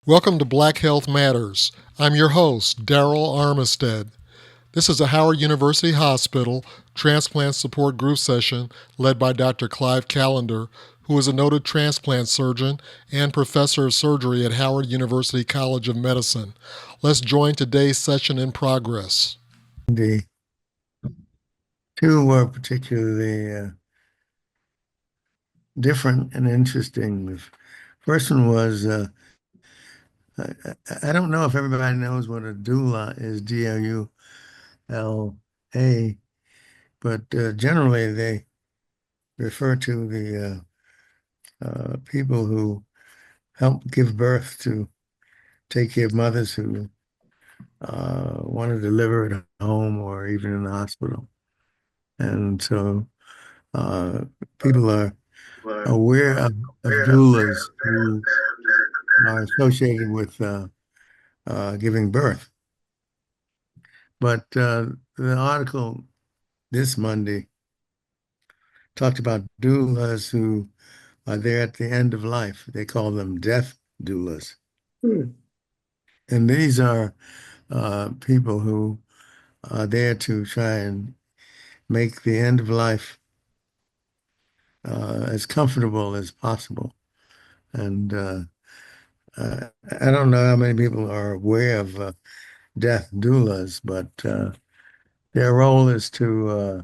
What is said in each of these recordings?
Welcome to Black Health Matters. I'm your host, Darryl Armistead. This is a Howard University Hospital transplant support group session led by Dr. Clive Callender, who is a noted transplant surgeon and professor of surgery at Howard University College of Medicine. Let's join today's session in progress. The two were particularly different and interesting. The first one was I, I don't know if everybody knows what a doula is, DOULA, but generally they refer to the people who help give birth to take care of mothers who want to deliver at home or even in the hospital. And so uh, people are aware of doulas who are associated with giving birth. But the article this Monday talked about doulas who are there at the end of life. They call them death doulas. Hmm. And these are people who are there to try and make the end of life as comfortable as possible. And I don't know how many people are aware of death doulas, but their role is to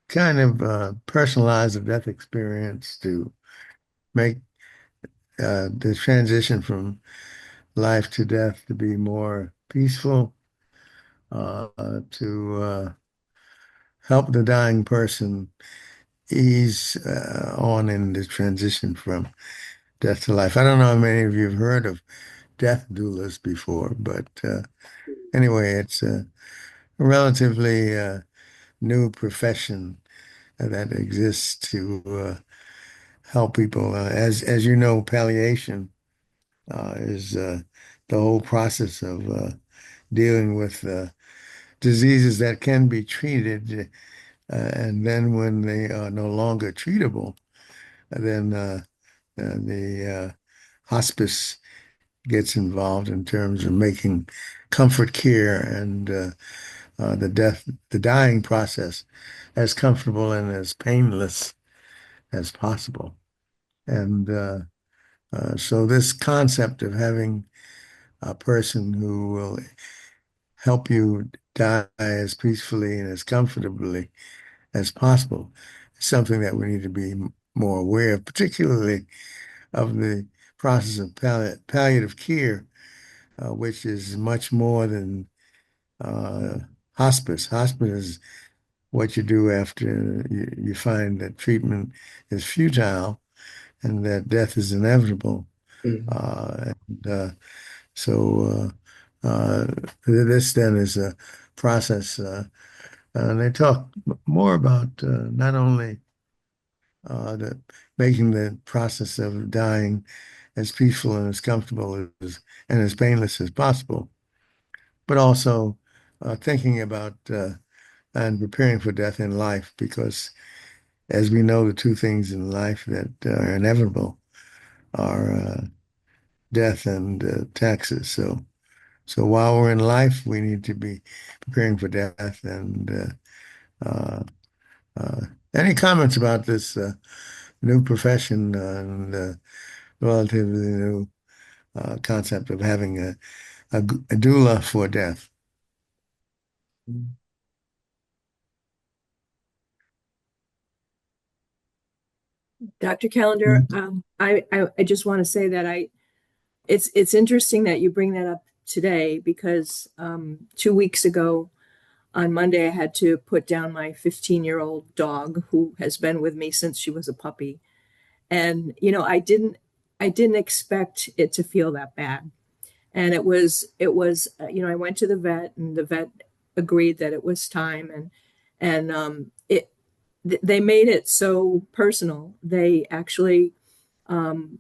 kind of personalize the death experience to make the transition from life to death to be more peaceful, to help the dying person ease on in the transition from death to life. I don't know how many of you have heard of death doulas before, but anyway, it's a relatively new profession that exists to help people. As you know, palliation is the whole process of dealing with diseases that can be treated, and then when they are no longer treatable, then the hospice gets involved in terms of making comfort care and the dying process as comfortable and as painless as possible. And so this concept of having a person who will help you die as peacefully and as comfortably as possible is something that we need to be more aware of, particularly of the process of palliative care, which is much more than uh, hospice. Hospice is what you do after you find that treatment is futile and that death is inevitable. And so this then is a process, and they talk more about not only making the process of dying as peaceful and as comfortable and as painless as possible, but also thinking about and preparing for death in life, because as we know, the two things in life that are inevitable are death and taxes. So while we're in life, we need to be preparing for death. And uh, uh, any comments about this new profession and relatively new concept of having a doula for death? Dr. Callender, I just want to say that it's interesting that you bring that up today because 2 weeks ago on Monday I had to put down my 15-year-old dog who has been with me since she was a puppy, and I didn't expect it to feel that bad, and it was I went to the vet and the vet agreed that it was time, and they made it so personal. They actually um,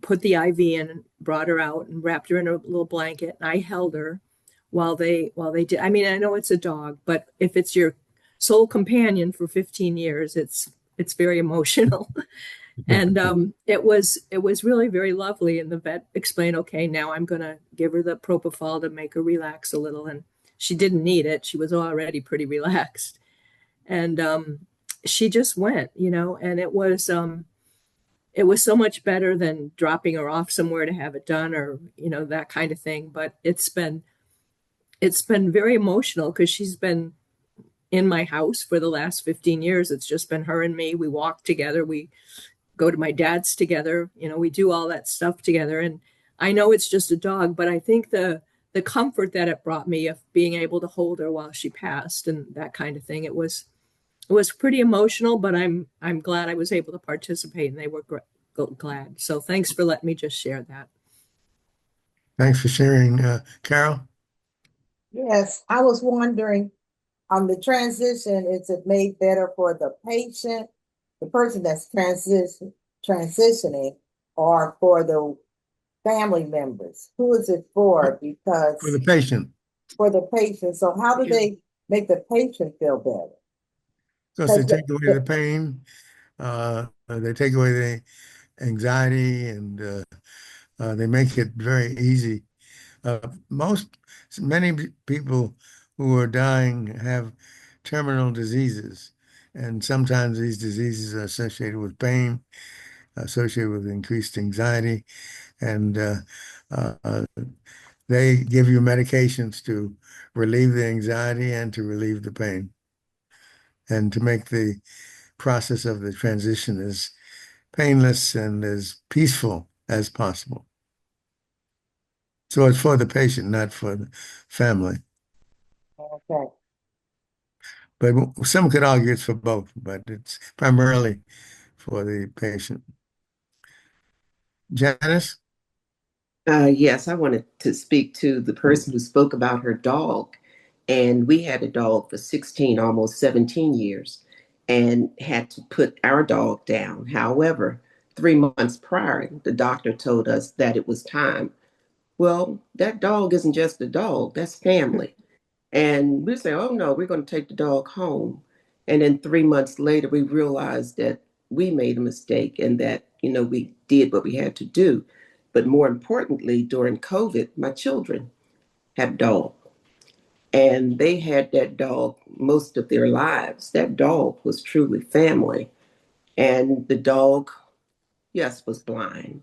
put the IV in, brought her out, and wrapped her in a little blanket. And I held her while they did. I mean, I know it's a dog, but if it's your sole companion for 15 years, it's very emotional. And it was really very lovely. And the vet explained, okay, now I'm gonna give her the propofol to make her relax a little. And she didn't need it. She was already pretty relaxed. And she just went, and it was so much better than dropping her off somewhere to have it done, or that kind of thing. But it's been very emotional because she's been in my house for the last 15 years. It's just been her and me. We walk together. We go to my dad's together. We do all that stuff together. And I know it's just a dog, but I think the comfort that it brought me of being able to hold her while she passed and that kind of thing, it was pretty emotional. But I'm glad I was able to participate, and they were glad. So thanks for letting me just share that. Thanks for sharing, Carol. Yes, I was wondering on the transition, is it made better for the patient, the person that's transitioning, or for the family members? Who is it for? For the Because patient, for the patient, so how do they make the patient feel better? because they Because take away the pain, they take away the anxiety, and they make it very easy. Most, many people who are dying have terminal diseases, and sometimes these diseases are associated with pain, associated with increased anxiety, and uh, they give you medications to relieve the anxiety and to relieve the pain, and to make the process of the transition as painless and as peaceful as possible. So it's for the patient, not for the family. okay. But some could argue it's for both, but it's primarily for the patient. Janice? Yes, I wanted to speak to the person who spoke about her dog. And we had a dog for 16, almost 17 years, and had to put our dog down. However, 3 months prior, the doctor told us that it was time. Well, that dog isn't just a dog, that's family. And we say, oh no, we're going to take the dog home. And then 3 months later, we realized that we made a mistake and that, we did what we had to do. But more importantly, during COVID, my children have a dog, and they had that dog most of their lives. That dog was truly family. And the dog, yes, was blind.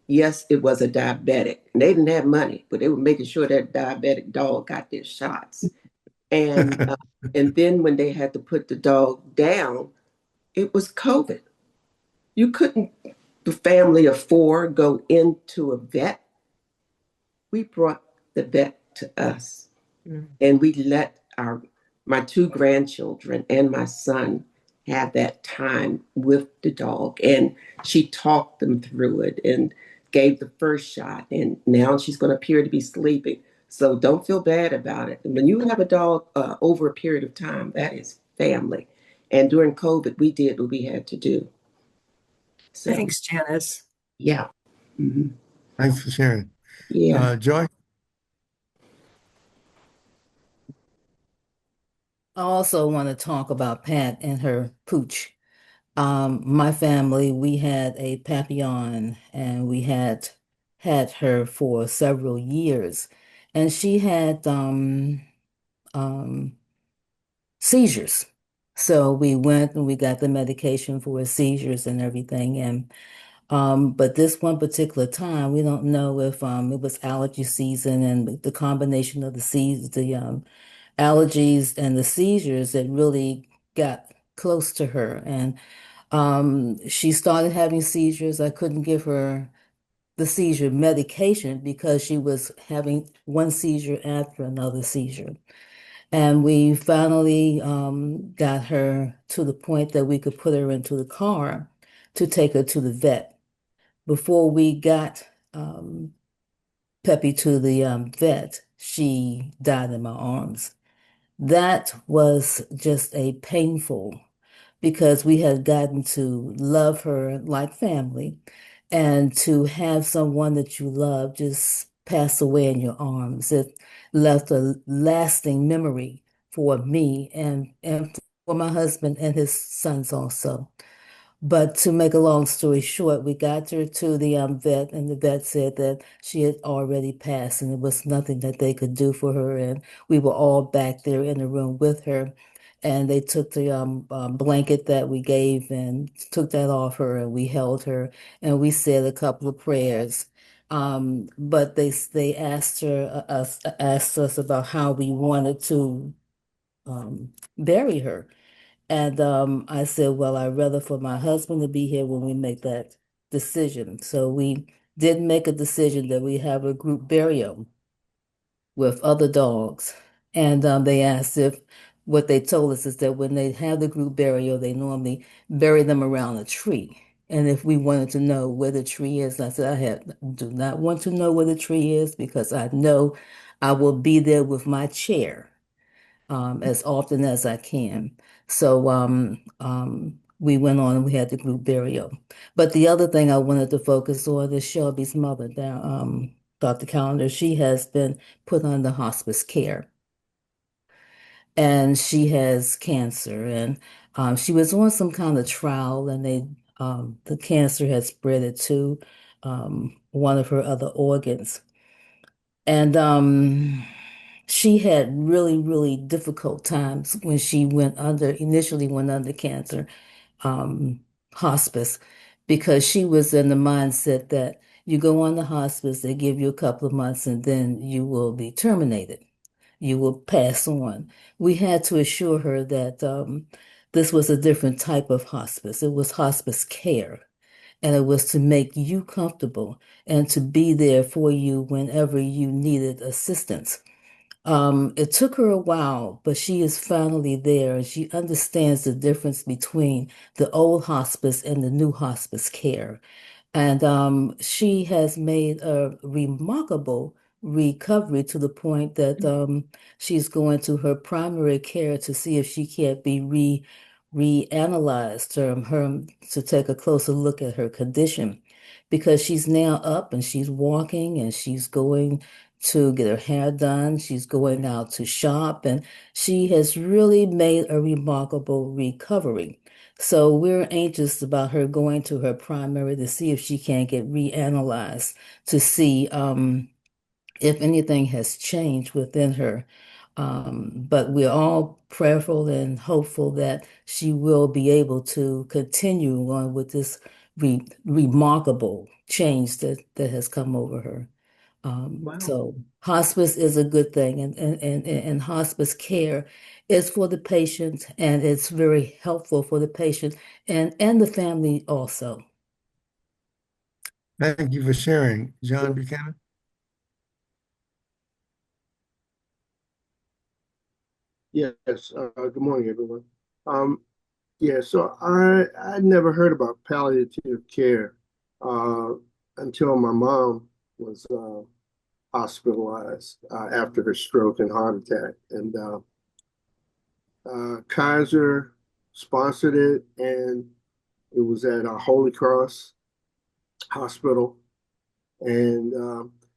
Yes, it was a diabetic. And they didn't have money, but they were making sure that diabetic dog got their shots. And uh, and then when they had to put the dog down, it was COVID. You couldn't, the family of four, go into a vet. We brought the vet to us, Mm. and we let my two grandchildren and my son have that time with the dog. And she talked them through it and gave the first shot. And now she's going to appear to be sleeping. So don't feel bad about it. And when you have a dog over a period of time, that is family. And during COVID, we did what we had to do. So, Thanks, Janice. yeah. Mhm. Thanks for sharing. Yeah. Joy? I also want to talk about Pat and her pooch. My family, we had a Papillon, and we had her for several years, and she had um, seizures. So we went and we got the medication for her seizures and everything. And but this one particular time, we don't know if it was allergy season, and the combination of the allergies and the seizures that really got close to her. And she started having seizures. I couldn't give her the seizure medication because she was having one seizure after another seizure. And we finally got her to the point that we could put her into the car to take her to the vet. Before we got Peppy to the vet, she died in my arms. That was just a painful, because we had gotten to love her like family, and to have someone that you love just pass away in your arms. It left a lasting memory for me and for my husband and his sons also. But to make a long story short, we got her to the vet, and the vet said that she had already passed, and there was nothing that they could do for her. And we were all back there in the room with her, and they took the blanket that we gave and took that off her, and we held her, and we said a couple of prayers. But they asked us about how we wanted to bury her. And I said, well, I'd rather for my husband to be here when we make that decision. So we did make a decision that we have a group burial with other dogs. And they asked if what they told us is that when they have the group burial, they normally bury them around a tree. And if we wanted to know where the tree is, I said, do not want to know where the tree is because I know I will be there with my chair as often as I can. So we went on and we had the group burial. But the other thing I wanted to focus on is Shelby's mother, Dr. Callender. She has been put under hospice care and she has cancer. And she was on some kind of trial and the cancer had spread it to one of her other organs. And she had really, really difficult times when she initially went under cancer, um, hospice, because she was in the mindset that you go on the hospice, they give you a couple of months, and then you will be terminated. You will pass on. We had to assure her that this was a different type of hospice. It was hospice care, and it was to make you comfortable and to be there for you whenever you needed assistance. It took her a while, but she is finally there and she understands the difference between the old hospice and the new hospice care. And she has made a remarkable recovery to the point that she's going to her primary care to see if she can't be reanalyzed, her to take a closer look at her condition, because she's now up and she's walking and she's going to get her hair done. She's going out to shop, and she has really made a remarkable recovery. So we're anxious about her going to her primary to see if she can get reanalyzed to see if anything has changed within her. But we're all prayerful and hopeful that she will be able to continue on with this remarkable change that has come over her. Wow. So hospice is a good thing, and hospice care is for the patient, and it's very helpful for the patient and the family also. Thank you for sharing, John Buchanan. Yes. Good morning, everyone. Um, yeah, so I never heard about palliative care uh, until my mom was hospitalized after her stroke and heart attack. And Kaiser sponsored it, and it was at Holy Cross Hospital. And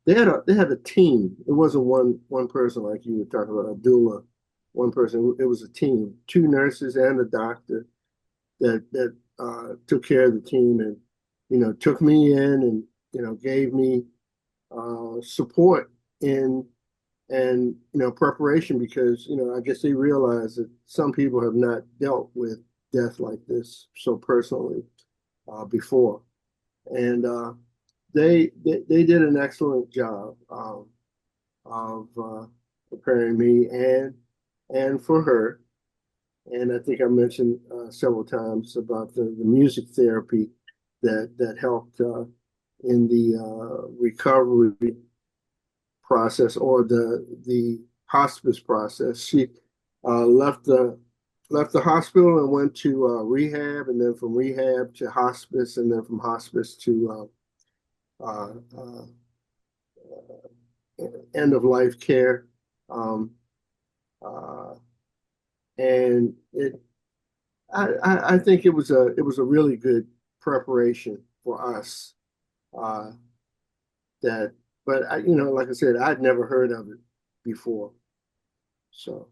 they had a team. It wasn't one person like you were talking about, a doula, one person. It was a team, two nurses and a doctor that took care of the team and took me in and gave me support in and preparation because I guess they realized that some people have not dealt with death like this so personally before, and they did an excellent job of preparing me and for her. And I think I mentioned several times about the music therapy that helped in the recovery process or the hospice process. She left the hospital and went to rehab, and then from rehab to hospice, and then from hospice to uh, uh, end of life care. Um, uh, and I think it was a really good preparation for us. Uh, that, but like I said, I'd never heard of it before. So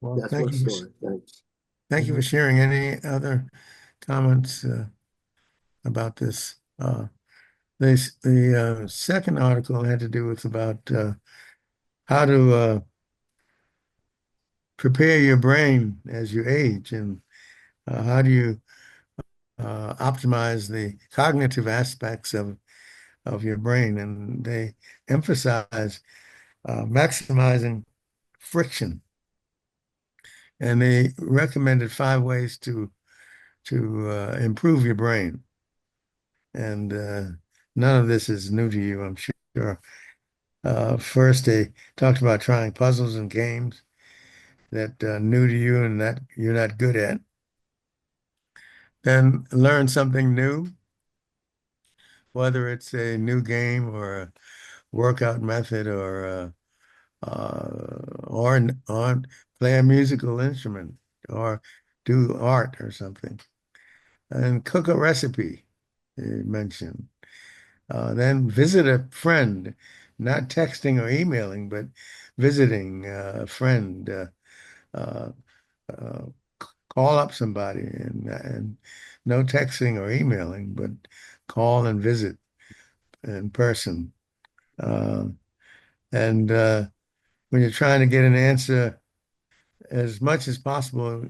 Well, that's my story. Thanks. thank you for sharing. Any other comments about this? The second article had to do with about how to prepare your brain as you age, and how do you optimize the cognitive aspects of your brain. And they emphasize maximizing friction. And they recommended 5 ways to improve your brain. And none of this is new to you, I'm sure. First, they talked about trying puzzles and games that are new to you and that you're not good at. Then learn something new, whether it's a new game or a workout method or play a musical instrument or do art or something. And cook a recipe, you mentioned. Then visit a friend, not texting or emailing, but visiting a friend. Uh, uh, Call up somebody and no texting or emailing, but call and visit in person. Uh, and when you're trying to get an answer, as much as possible,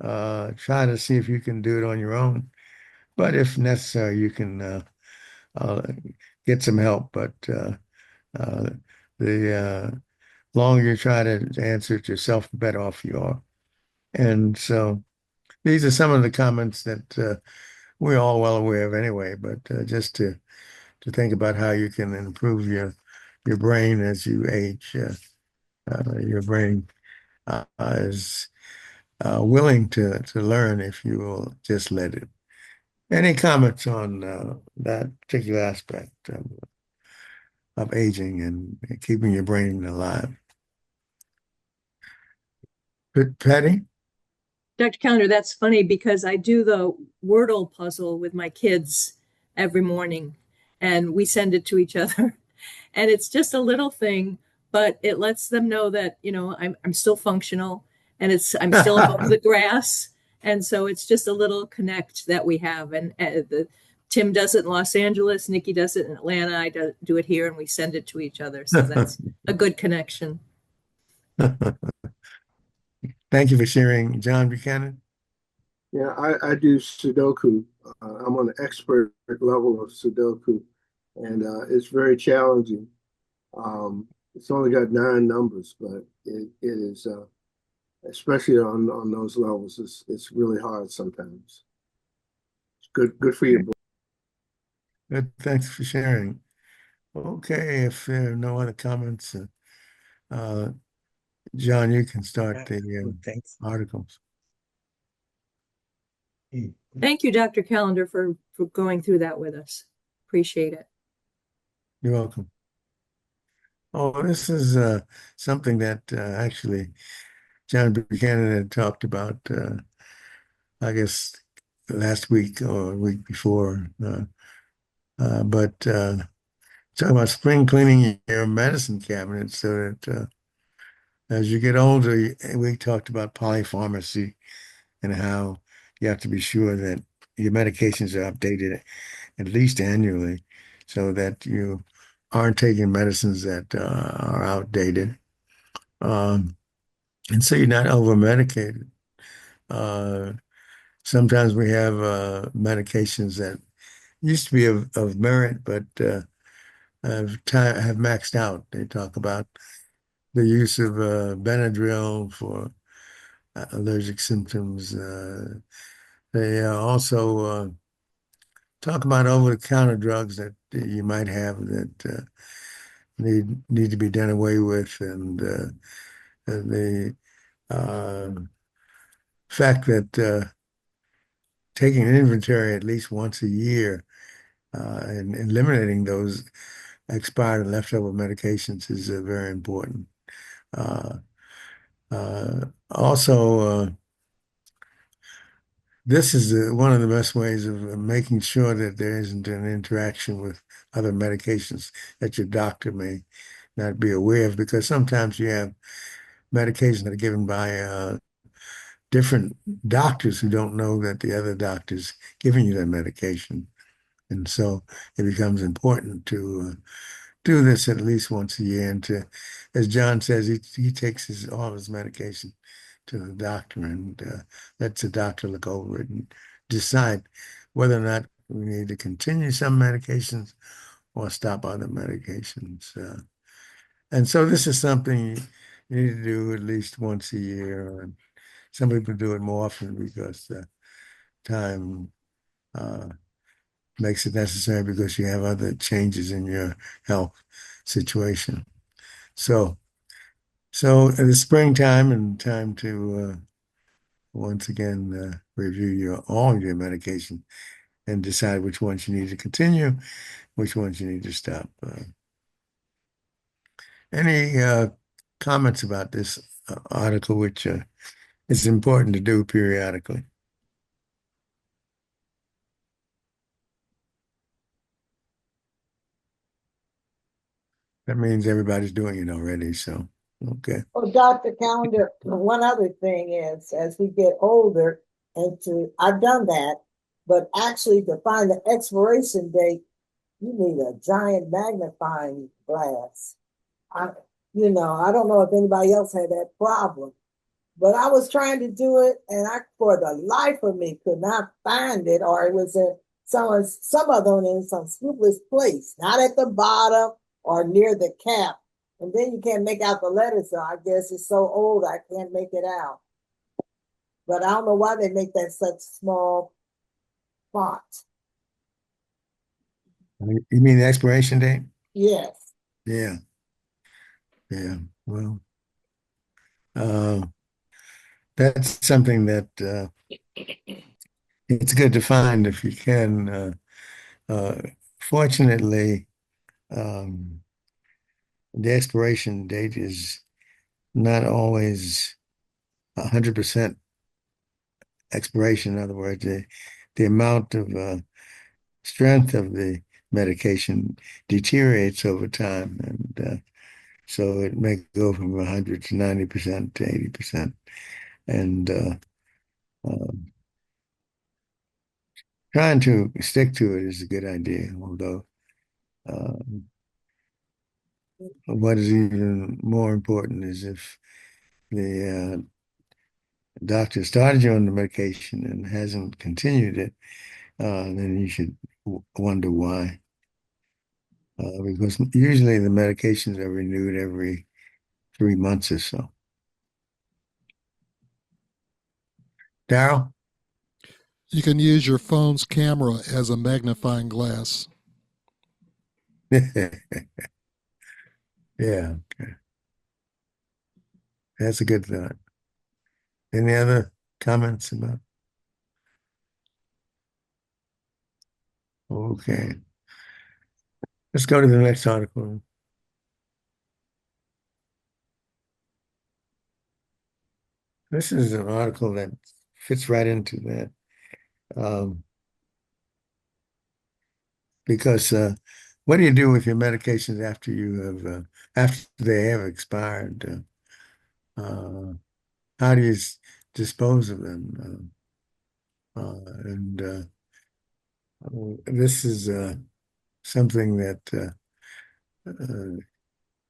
try to see if you can do it on your own. But if necessary, you can uh, get some help. But uh, the longer you try to answer it yourself, the better off you are. And so these are some of the comments that we're all well aware of anyway, but just to think about how you can improve your brain as you age. Your brain is willing to learn if you will just let it. Any comments on that particular aspect of aging and keeping your brain alive? Patty? Dr. Callender, that's funny because I do the Wordle puzzle with my kids every morning and we send it to each other. And it's just a little thing, but it lets them know that, I'm still functional and I'm still above the grass. And so it's just a little connect that we have. And Tim does it in Los Angeles, Nikki does it in Atlanta, I do it here, and we send it to each other. So that's a good connection. Thank you for sharing, John Buchanan. Yeah, I do Sudoku. I'm on the expert level of Sudoku, and it's very challenging. It's only got 9 numbers, but it is, especially on those levels, it's really hard sometimes. It's good for your brain. Good, thanks for sharing. Okay, if there are no other comments, uh, John, you can start the Thanks. articles. Thank you, Dr. Callender, for going through that with us. Appreciate it. You're welcome. Oh, this is something that actually John Buchanan had talked about, I guess, last week or week before. But talking about spring cleaning your medicine cabinet so that as you get older, we talked about polypharmacy and how you have to be sure that your medications are updated at least annually so that you aren't taking medicines that are outdated. And so you're not over medicated. Sometimes we have medications that used to be of merit, but have maxed out. They talk about the use of Benadryl for allergic symptoms. They also talk about over-the-counter drugs that you might have that need to be done away with, and the fact that taking an inventory at least once a year and eliminating those expired and leftover medications is very important. Uh, also, this is one of the best ways of making sure that there isn't an interaction with other medications that your doctor may not be aware of, because sometimes you have medications that are given by different doctors who don't know that the other doctor's giving you that medication. And so it becomes important to do this at least once a year. And to, as John says, he takes all his medication to the doctor and lets the doctor look over it and decide whether or not we need to continue some medications or stop other medications. And so this is something you need to do at least once a year. And some people do it more often because time uh, makes it necessary because you have other changes in your health situation. So, so in the springtime and time to once again review all your medication and decide which ones you need to continue, which ones you need to stop. Any comments about this article, which is important to do periodically? That means everybody's doing it already, so okay. Oh, Dr. Callender, one other thing is as we get older, I've done that, but actually to find the expiration date, you need a giant magnifying glass. I, I don't know if anybody else had that problem, but I was trying to do it and for the life of me, could not find it, or it was in some of them in some scrupulous place, not at the bottom or near the cap. And then you can't make out the letters, so I guess it's so old I can't make it out. But I don't know why they make that such small font. You mean the expiration date? Yes. Yeah, yeah. Well, uh, that's something that it's good to find if you can. Uh, Fortunately, um, the expiration date is not always 100% expiration. In other words, the amount of strength of the medication deteriorates over time. And so it may go from 100 to 90% to 80%. And um, trying to stick to it is a good idea, although um, what is even more important is if the doctor started you on the medication and hasn't continued it, then you should wonder why. Because usually the medications are renewed every 3 months or so. Darryl? You can use your phone's camera as a magnifying glass. Yeah, that's a good thought. Any other comments about? Okay. Let's go to the next article. This is an article that fits right into that. Because what do you do with your medications after you have after they have expired? How do you dispose of them? And this is something that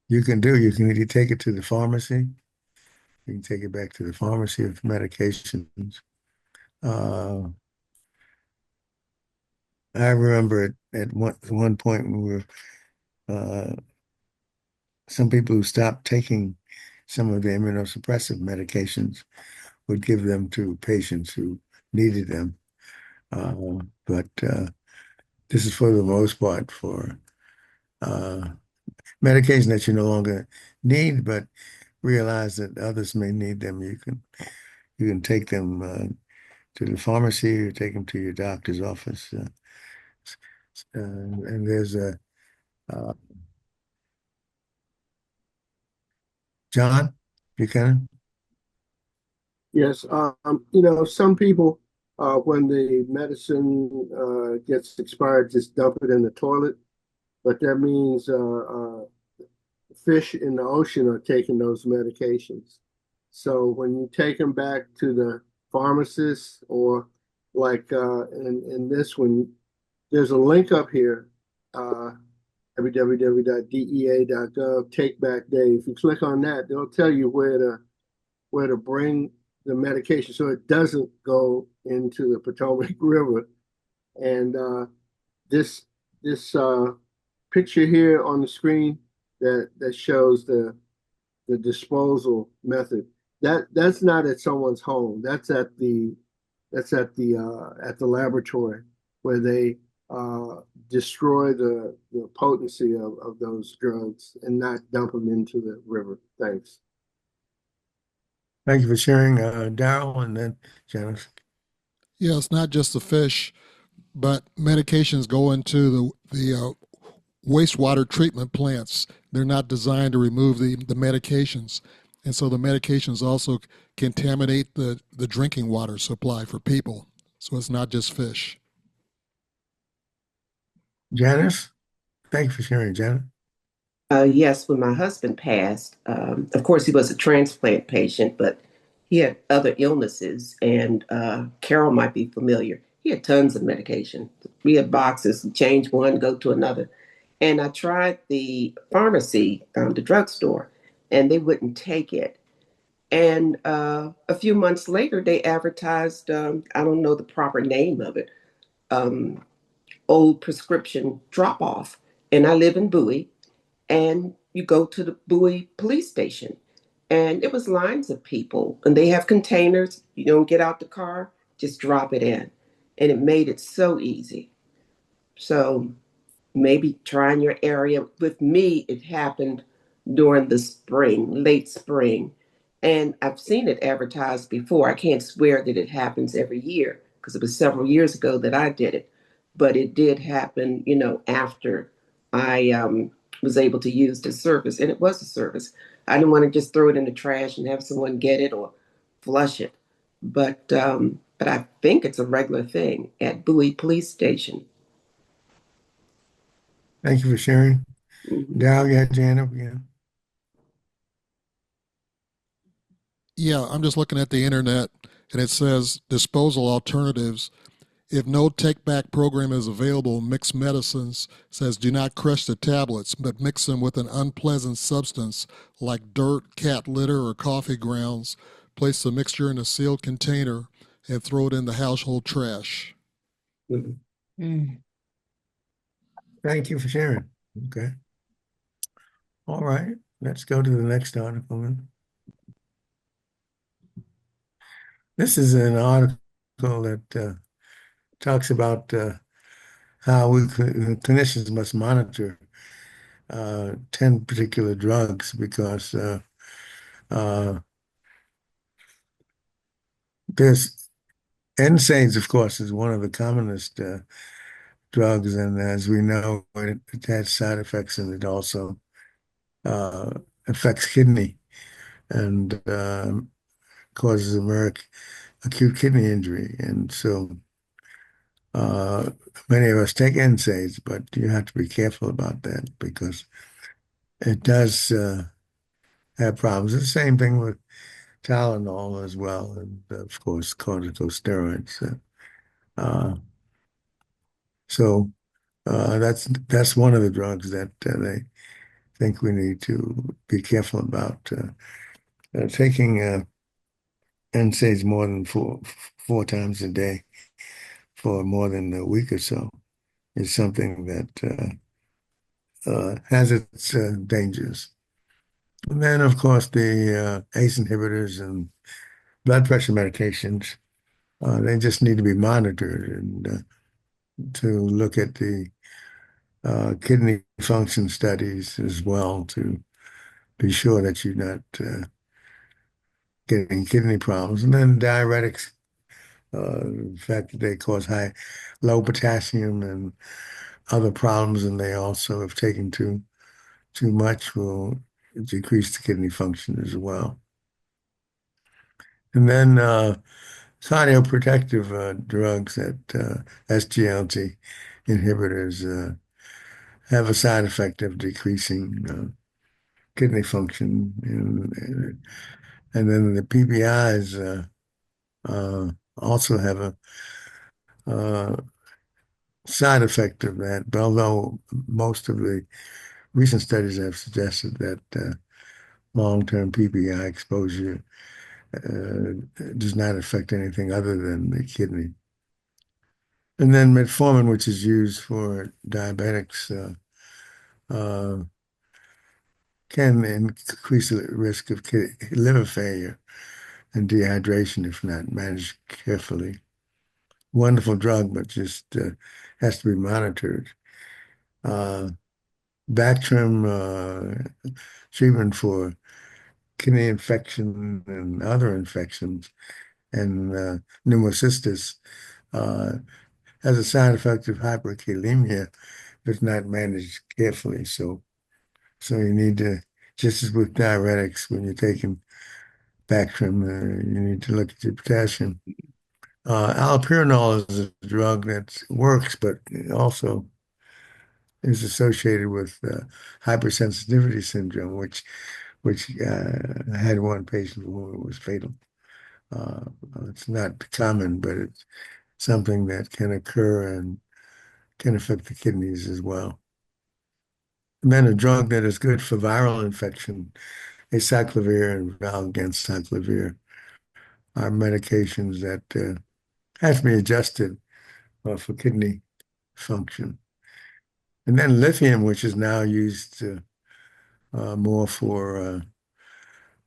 you can do. You can either take it to the pharmacy. You can take it back to the pharmacy of medications. Uh, I remember at one point we were some people who stopped taking some of the immunosuppressive medications would give them to patients who needed them. But this is for the most part for medication that you no longer need, but realize that others may need them. You can take them to the pharmacy or take them to your doctor's office. And there's a uh, John Buchanan. Yes, some people, when the medicine gets expired, just dump it in the toilet. But that means fish in the ocean are taking those medications. So when you take them back to the pharmacists or like in this one, there's a link up here, www.dea.gov, Take Back Day. If you click on that, they'll tell you where to bring the medication so it doesn't go into the Potomac River. And this picture here on the screen that shows the disposal method. That's not at someone's home. That's at the laboratory where they destroy the potency of those drugs and not dump them into the river. Thanks. Thank you for sharing, Darryl, and then Janice. Yeah, it's not just the fish, but medications go into the wastewater treatment plants. They're not designed to remove the medications. And so the medications also contaminate the drinking water supply for people. So it's not just fish. Janice, thank you for sharing, Janice. Yes, when my husband passed, of course, he was a transplant patient, but he had other illnesses, and Carol might be familiar. He had tons of medication. We had boxes, change one, go to another. And I tried the pharmacy, the drugstore, and they wouldn't take it. And a few months later, they advertised, I don't know the proper name of it, um, old prescription drop off. And I live in Bowie, and you go to the Bowie police station, and it was lines of people, and they have containers. You don't get out the car, just drop it in. And it made it so easy. So maybe try in your area. With me, it happened during the spring, late spring. And I've seen it advertised before. I can't swear that it happens every year because it was several years ago that I did it. But it did happen, after I was able to use the service. And it was a service. I didn't want to just throw it in the trash and have someone get it or flush it. But I think it's a regular thing at Bowie Police Station. Thank you for sharing. Mhm. Darryl, you had Janet again. Yeah, I'm just looking at the internet and it says disposal alternatives. If no take back program is available, mixed medicines says do not crush the tablets, but mix them with an unpleasant substance like dirt, cat litter, or coffee grounds. Place the mixture in a sealed container and throw it in the household trash. Mhm. Mm. Thank you for sharing. Okay. All right. Let's go to the next article then. This is an article that talks about how clinicians must monitor 10 particular drugs because uh, there's NSAIDs, of course, is one of the commonest drugs, and as we know, it has side effects, and it also uh, affects kidney and causes acute kidney injury. And so uh, many of us take NSAIDs, but you have to be careful about that because it does have problems. It's the same thing with Tylenol as well, and of course, corticosteroids. Uh, so that's one of the drugs that they think we need to be careful about. Taking NSAIDs more than four times a day for more than a week or so is something that has its dangers. And then, of course, the ACE inhibitors and blood pressure medications, they just need to be monitored and to look at the kidney function studies as well to be sure that you're not getting kidney problems. And then diuretics, the fact that they cause low potassium and other problems, and they also, if taken too much, will decrease the kidney function as well. And then cardioprotective drugs that SGLT inhibitors have a side effect of decreasing kidney function. And then the PPIs also have a uh, side effect of that, although most of the recent studies have suggested that long-term PPI exposure does not affect anything other than the kidney. And then metformin, which is used for diabetics, uh, can increase the risk of liver failure and dehydration if not managed carefully. Wonderful drug, but just has to be monitored. Uh, Bactrim treatment for kidney infection and other infections and pneumocystis uh, has a side effect of hyperkalemia if it's not managed carefully. So you need to, just as with diuretics, when you're taking Bactrim, you need to look at your potassium. Allopurinol is a drug that works, but it also is associated with hypersensitivity syndrome, which I had one patient who it was fatal. Uh, it's not common, but it's something that can occur and can affect the kidneys as well. And then a drug that is good for viral infection, acyclovir and valganciclovir, are medications that have to be adjusted for kidney function. And then lithium, which is now used more for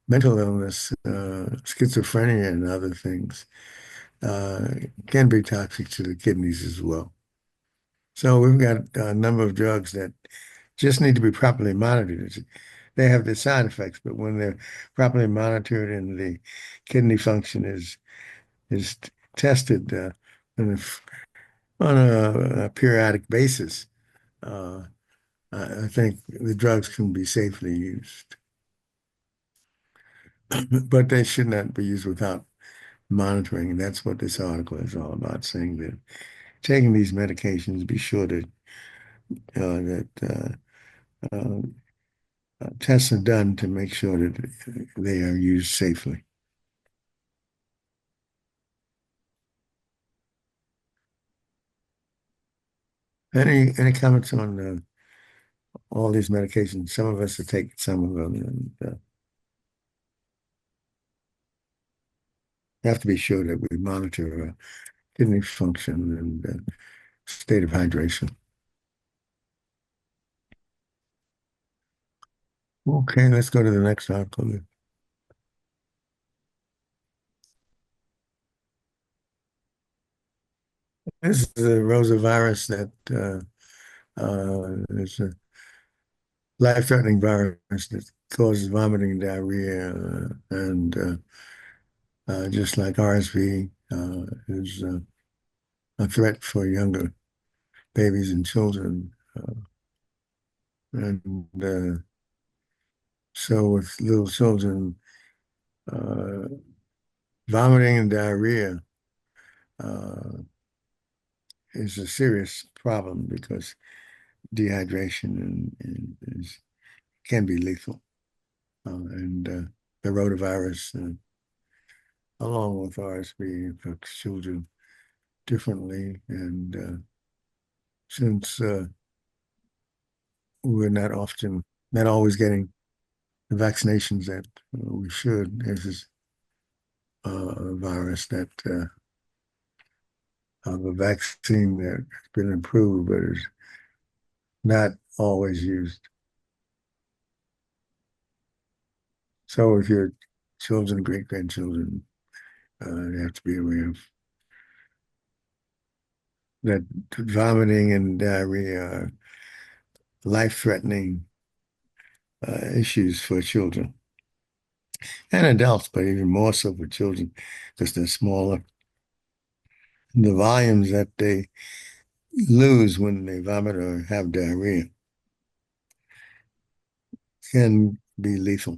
mental illness, schizophrenia, and other things, uh, can be toxic to the kidneys as well. So we've got a number of drugs that just need to be properly monitored. They have their side effects, but when they're properly monitored and the kidney function is tested on a periodic basis, uh, I think the drugs can be safely used. But they should not be used without monitoring. And that's what this article is all about, saying that taking these medications, be sure that tests are done to make sure that they are used safely. Any comments on all these medications? Some of us have taken some of them, and have to be sure that we monitor kidney function and state of hydration. Okay, let's go to the next article. This is a rotavirus that is a life-threatening virus that causes vomiting and diarrhea, and just like RSV, is a threat for younger babies and children. And so with little children, uh, vomiting and diarrhea uh, is a serious problem because dehydration can be lethal. And the rotavirus, along with RSV, affects children differently. And since we're not always getting the vaccinations that we should, this is a virus that of a vaccine that has been improved, but is not always used. So if your children, great grandchildren, you have to be aware of that vomiting and diarrhea are life-threatening issues for children and adults, but even more so for children because they're smaller. And the volumes that they lose when they vomit or have diarrhea can be lethal.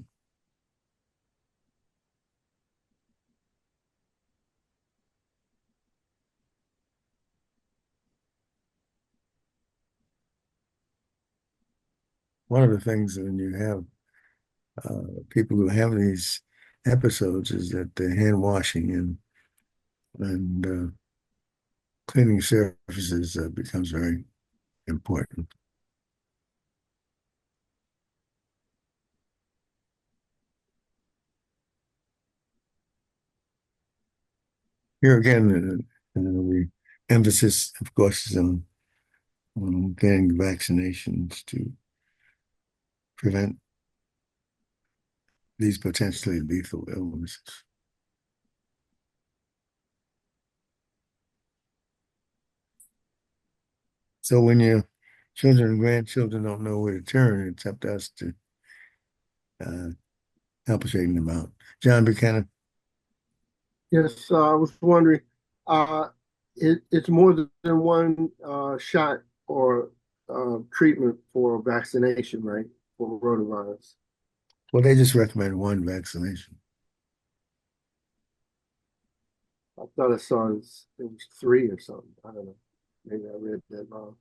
One of the things when you have people who have these episodes is that the hand washing and and cleaning surfaces becomes very important. Here again, the emphasis, of course, is on getting vaccinations to prevent these potentially lethal illnesses. So when your children and grandchildren don't know where to turn, it's up to us to uh, help straighten them out. John Buchanan. Yes, I was wondering, uh, it's more than one shot or treatment for vaccination, right? For rotavirus. Well, they just recommend one vaccination. I thought I saw it was three or something. I don't know. Maybe I read that wrong.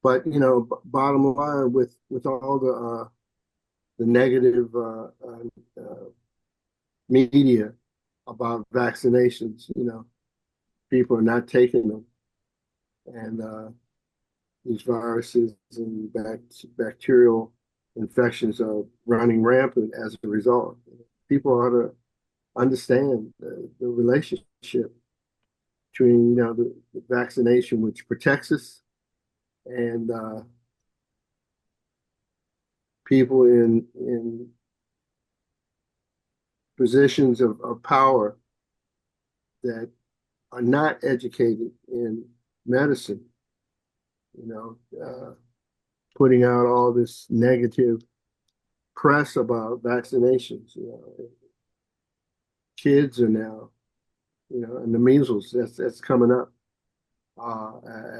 But bottom line, with all the negative media about vaccinations, people are not taking them, and these viruses and bacterial infections are running rampant as a result. People ought to understand the relationship between the vaccination, which protects us, and people in positions of power that are not educated in medicine, putting out all this negative press about vaccinations. Kids are now, and the measles that's coming up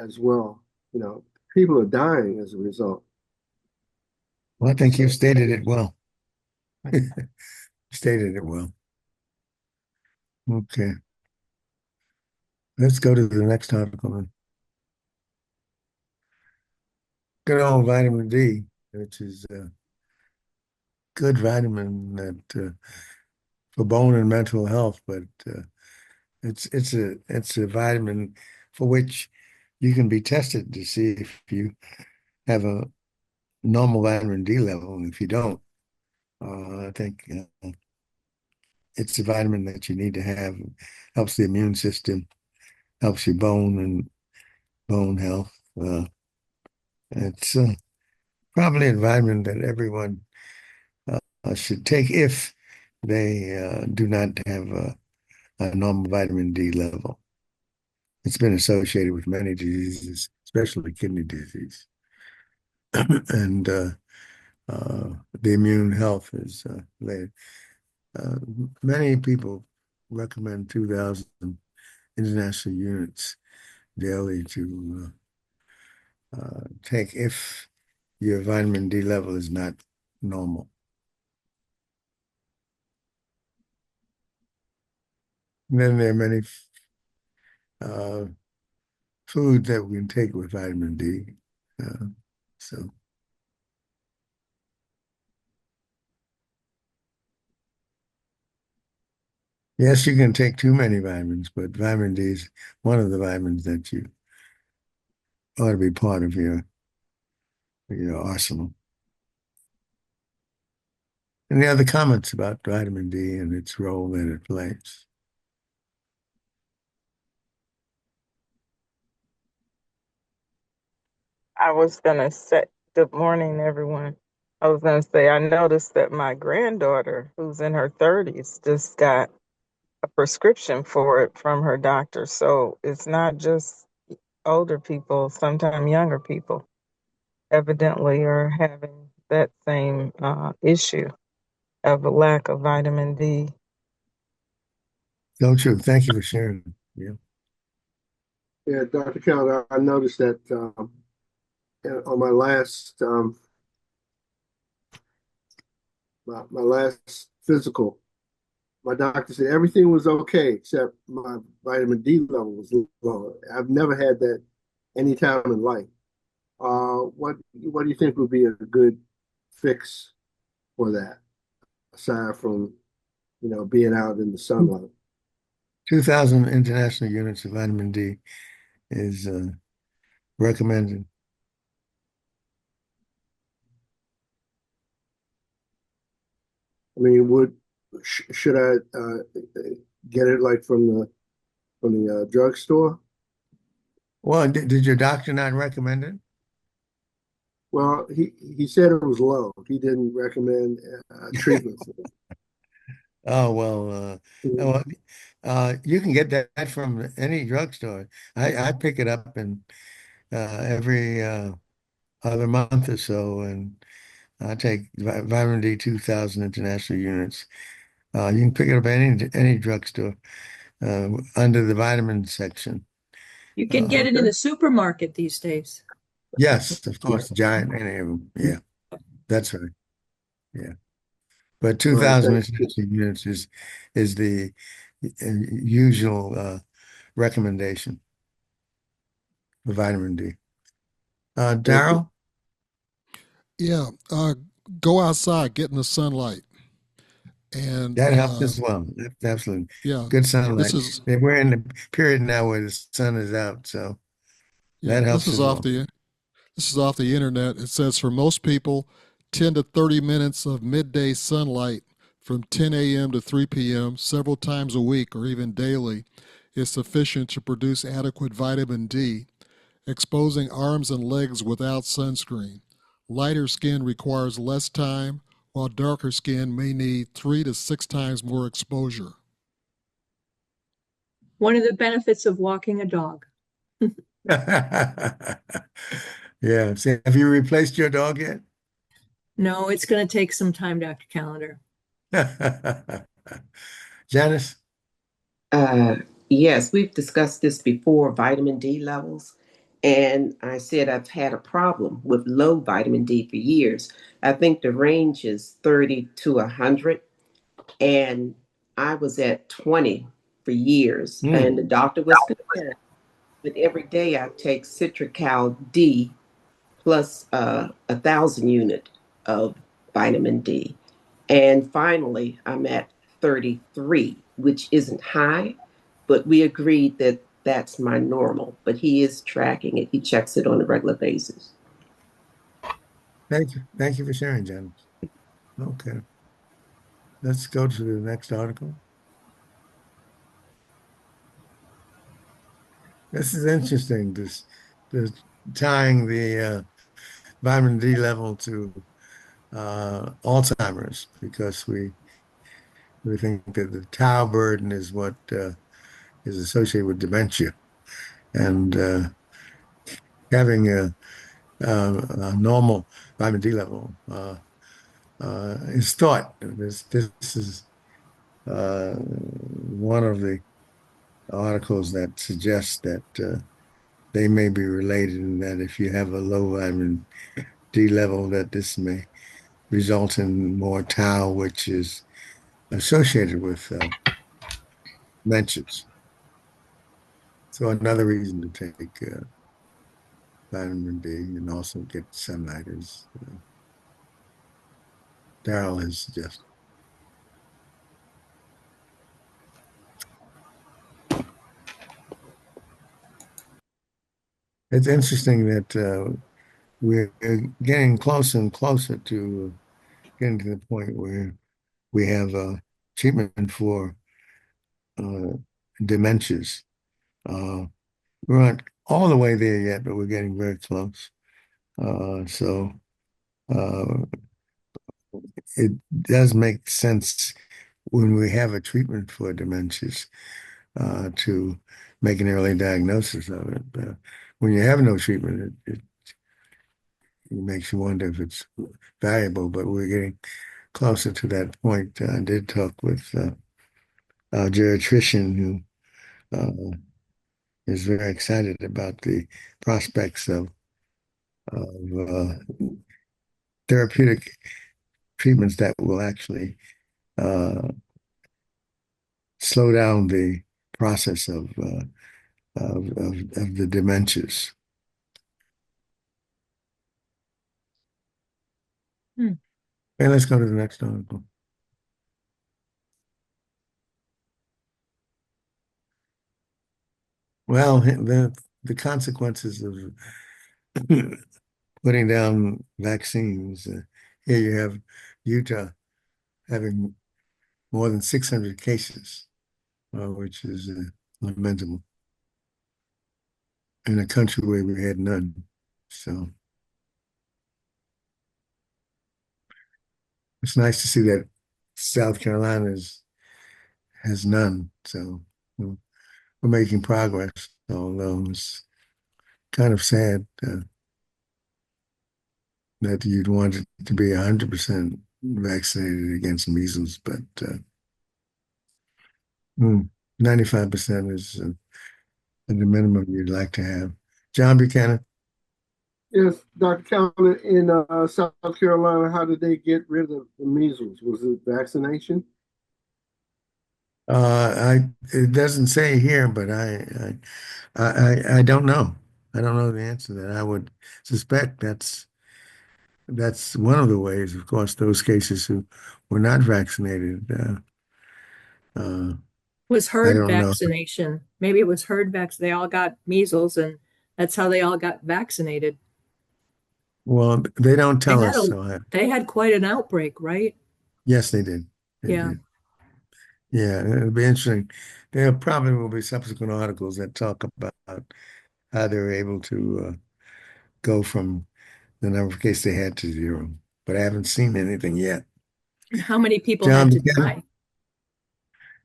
as well. People are dying as a result. Well, I think you've stated it well. Stated it well. Okay. Let's go to the next article. Good old vitamin D, which is a good vitamin that for bone and mental health, but it's a vitamin for which you can be tested to see if you have a normal vitamin D level, and if you don't, I think it's a vitamin that you need to have. Helps the immune system, helps your bone and bone health. It's probably a vitamin that everyone should take if they do not have a normal vitamin D level. It's been associated with many diseases, especially kidney disease. And the immune health is laid. Uh, Many people recommend 2,000 international units daily to take if your vitamin D level is not normal. And then there are many uh, foods that we can take with vitamin D. So yes, you can take too many vitamins, but vitamin D is one of the vitamins that you ought to be part of your arsenal. Any other comments about vitamin D and its role that it plays? I was gonna say, good morning, everyone. I was gonna say, I noticed that my granddaughter, who's in her 30s, just got a prescription for it from her doctor. So it's not just older people, sometimes younger people evidently are having that same issue of a lack of vitamin D. So true. Thank you for sharing. Yeah. Yeah, Dr. Callender, I noticed that on my last physical, my doctor said everything was okay except my vitamin D level was low. I've never had that any time in life. What do you think would be a good fix for that, aside from being out in the sunlight? 2,000 international units of vitamin D is recommended. I mean, should I get it like from the drugstore? Well, did your doctor not recommend it? Well, he said it was low. He didn't recommend treatment for it. Oh, well, Mhm. well, you can get that from any drugstore. I pick it up in every other month or so, and I take vitamin D 2,000 international units. You can pick it up at any drugstore under the vitamin section. You can Uh, get it in Okay. the supermarket these days. yes, of Yeah. course, giant, any of them. Yeah, that's right. Yeah, but All right. 2,000 Thank you. international units is the usual recommendation for vitamin D. Thank you. Darryl, Yeah, go outside, get in the sunlight, and that helps as well. Absolutely. yeah, Good this sunlight. is We're in the period now where the sun is out, so yeah, that this helps is as off well. the this is off the internet. It says for most people, 10 to 30 minutes of midday sunlight from 10 a.m. to 3 p.m. several times a week or even daily is sufficient to produce adequate vitamin D. Exposing arms and legs without sunscreen. Lighter skin requires less time, while darker skin may need 3 to 6 times more exposure. One of the benefits of walking a dog. Yeah. See, have you replaced your dog yet? No, it's going to take some time, Dr. Callender. Janice? Uh, yes, we've discussed this before, vitamin D levels. And I said I've had a problem with low vitamin D for years. I think the range is 30 to 100. And I was at 20 for years. Mm. And the doctor was concerned. But every day I take Citrical D plus 1,000 unit of vitamin D. And finally, I'm at 33, which isn't high, but we agreed that that's my normal. But he is tracking it, he checks it on a regular basis. Thank you. Thank you for sharing, Janice. Okay. Let's go to the next article. This is interesting, this tying the vitamin D level to Alzheimer's, because we think that the tau burden is what is associated with dementia. And having a normal vitamin D level is thought. This is one of the articles that suggests that they may be related, and that if you have a low vitamin D level, that this may result in more tau, which is associated with dementias. So another reason to take vitamin D and also get sunlight is Darryl has suggested. It's interesting that we're getting closer and closer to getting to the point where we have treatment for uh, dementias. Uh, we're not all the way there yet, but we're getting very close. So uh, it does make sense when we have a treatment for dementias to make an early diagnosis of it. When you have no treatment, it makes you wonder if it's valuable, but we're getting closer to that point. I did talk with our geriatrician who is very excited about the prospects of therapeutic treatments that will actually uh, slow down the process of the dementias. Hmm. Okay, let's go to the next article. Well, the consequences of putting down vaccines. Here you have Utah having more than 600 cases, which is lamentable, in a country where we had none. So it's nice to see that South Carolina has none. So we're making progress, although it's kind of sad that you'd want it to be 100% vaccinated against measles, but 95% is the minimum you'd like to have. John Buchanan. Yes, Dr. Callender, in South Carolina, how did they get rid of the measles? Was it vaccination? It doesn't say here, but I don't know. I don't know the answer to that. I would suspect that's one of the ways. Of course, those cases who were not vaccinated, uh, Was I herd don't know. vaccination. Maybe it was herd vax. They all got measles, and that's how they all got vaccinated. Well, they don't They tell had us, a so they had quite an outbreak, right? yes, they did. They Yeah. did. Yeah, it'll be interesting. There probably will be subsequent articles that talk about how they were able to go from the number of cases they had to zero, but I haven't seen anything yet. And how many people John had to Buchanan? die?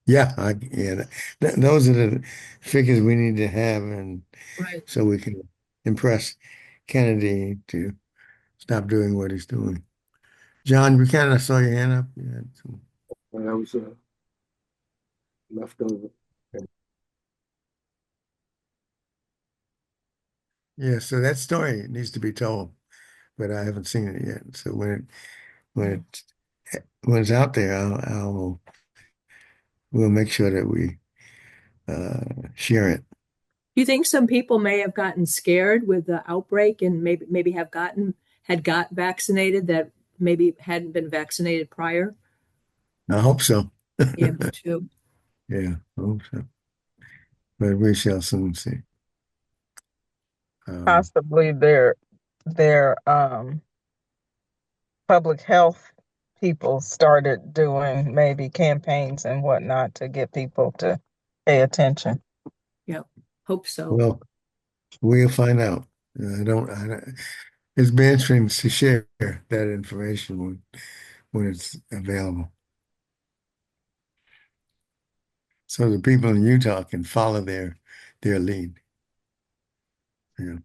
Yeah, those are the figures we need to have, and Right. so we can impress Kennedy to stop doing what he's doing. John Buchanan, I saw your hand up. Yeah, That was left over. yeah, so that story needs to be told, but I haven't seen it yet. So when when it's out there, we'll make sure that we share it. Do you think some people may have gotten scared with the outbreak and maybe had got vaccinated that maybe hadn't been vaccinated prior? I hope so. Yeah, me too. Yeah, I hope so. But we shall soon see. Um, Possibly their public health people started doing maybe campaigns and whatnot to get people to pay attention. Yep. Hope so. well, we'll find out. I don't, it's been interesting to share that information when it's available. So the people in Utah can follow their lead. Yeah.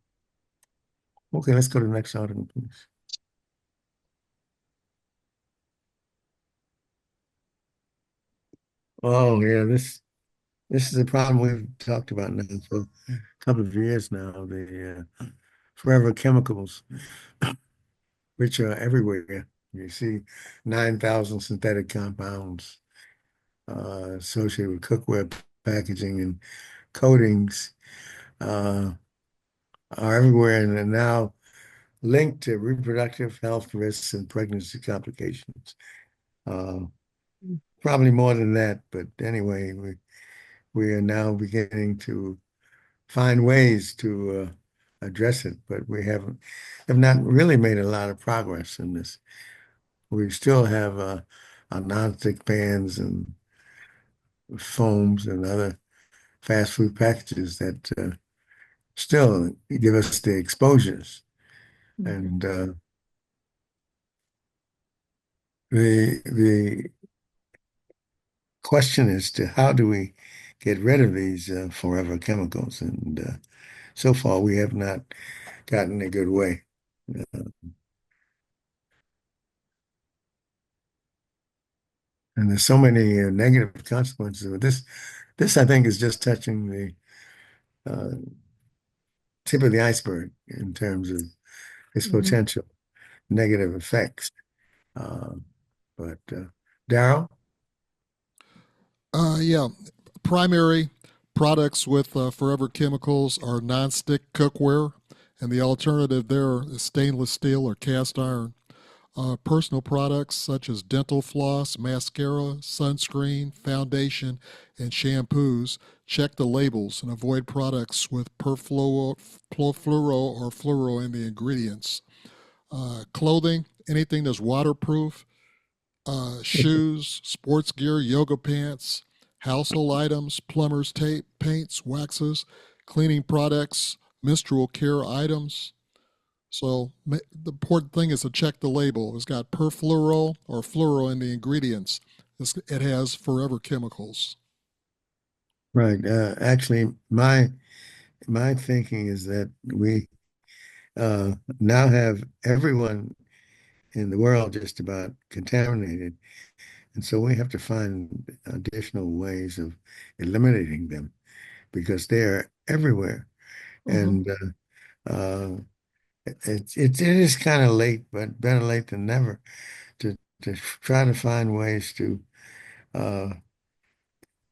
Okay, let's go to the next article, please. Oh yeah, this is a problem we've talked about now for a couple of years now. The forever chemicals, which are everywhere. You see 9,000 synthetic compounds associated with cookware packaging and coatings uh, are everywhere and are now linked to reproductive health risks and pregnancy complications. Uh, Probably more than that, but anyway, we are now beginning to find ways to address it, but we have not really made a lot of progress in this. We still have our non-stick pans and foams and other fast food packages that still give us the exposures. Mhm. And the question is to how do we get rid of these forever chemicals? And so far, we have not gotten a good way. Uh, and there's so many negative consequences of this. This, I think, is just touching the uh, tip of the iceberg in terms of its Mhm. potential negative effects. Uh, but Darryl? Yeah, primary products with forever chemicals are nonstick cookware, and the alternative there is stainless steel or cast iron. Personal products such as dental floss, mascara, sunscreen, foundation, and shampoos. Check the labels and avoid products with perfluoro or fluoro in the ingredients. Clothing, anything that's waterproof, shoes, sports gear, yoga pants, household items, plumber's tape, paints, waxes, cleaning products, menstrual care items. So the important thing is to check the label. It's got perfluoro or fluoro in the ingredients. It has forever chemicals. Right. Actually, my thinking is that we now have everyone in the world just about contaminated, and so we have to find additional ways of eliminating them because they're everywhere. Mhm. And uh, it is kind of late, but better late than never to try to find ways to uh,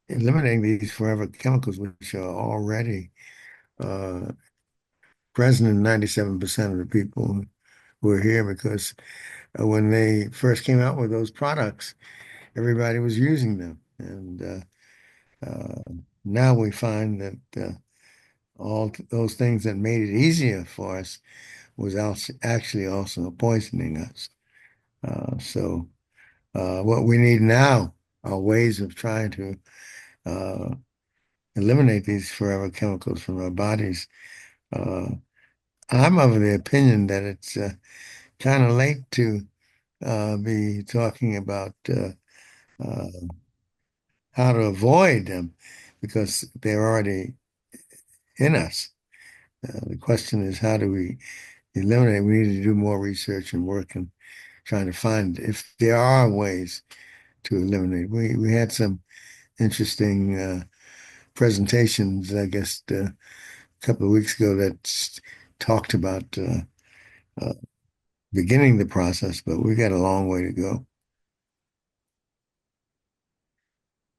eliminate these forever chemicals, which are already uh, present in 97% of the people who are here. Because when they first came out with those products, everybody was using them, and now we find that all those things that made it easier for us was actually also poisoning us. So what we need now are ways of trying to uh, eliminate these forever chemicals from our bodies. Uh, I'm of the opinion that it's kind of late to be talking about uh, how to avoid them because they're already in us. The question is, how do we eliminate? We need to do more research and work and trying to find if there are ways to eliminate. We had some interesting presentations, I guess, a couple of weeks ago that talked about uh, beginning the process, but we got a long way to go.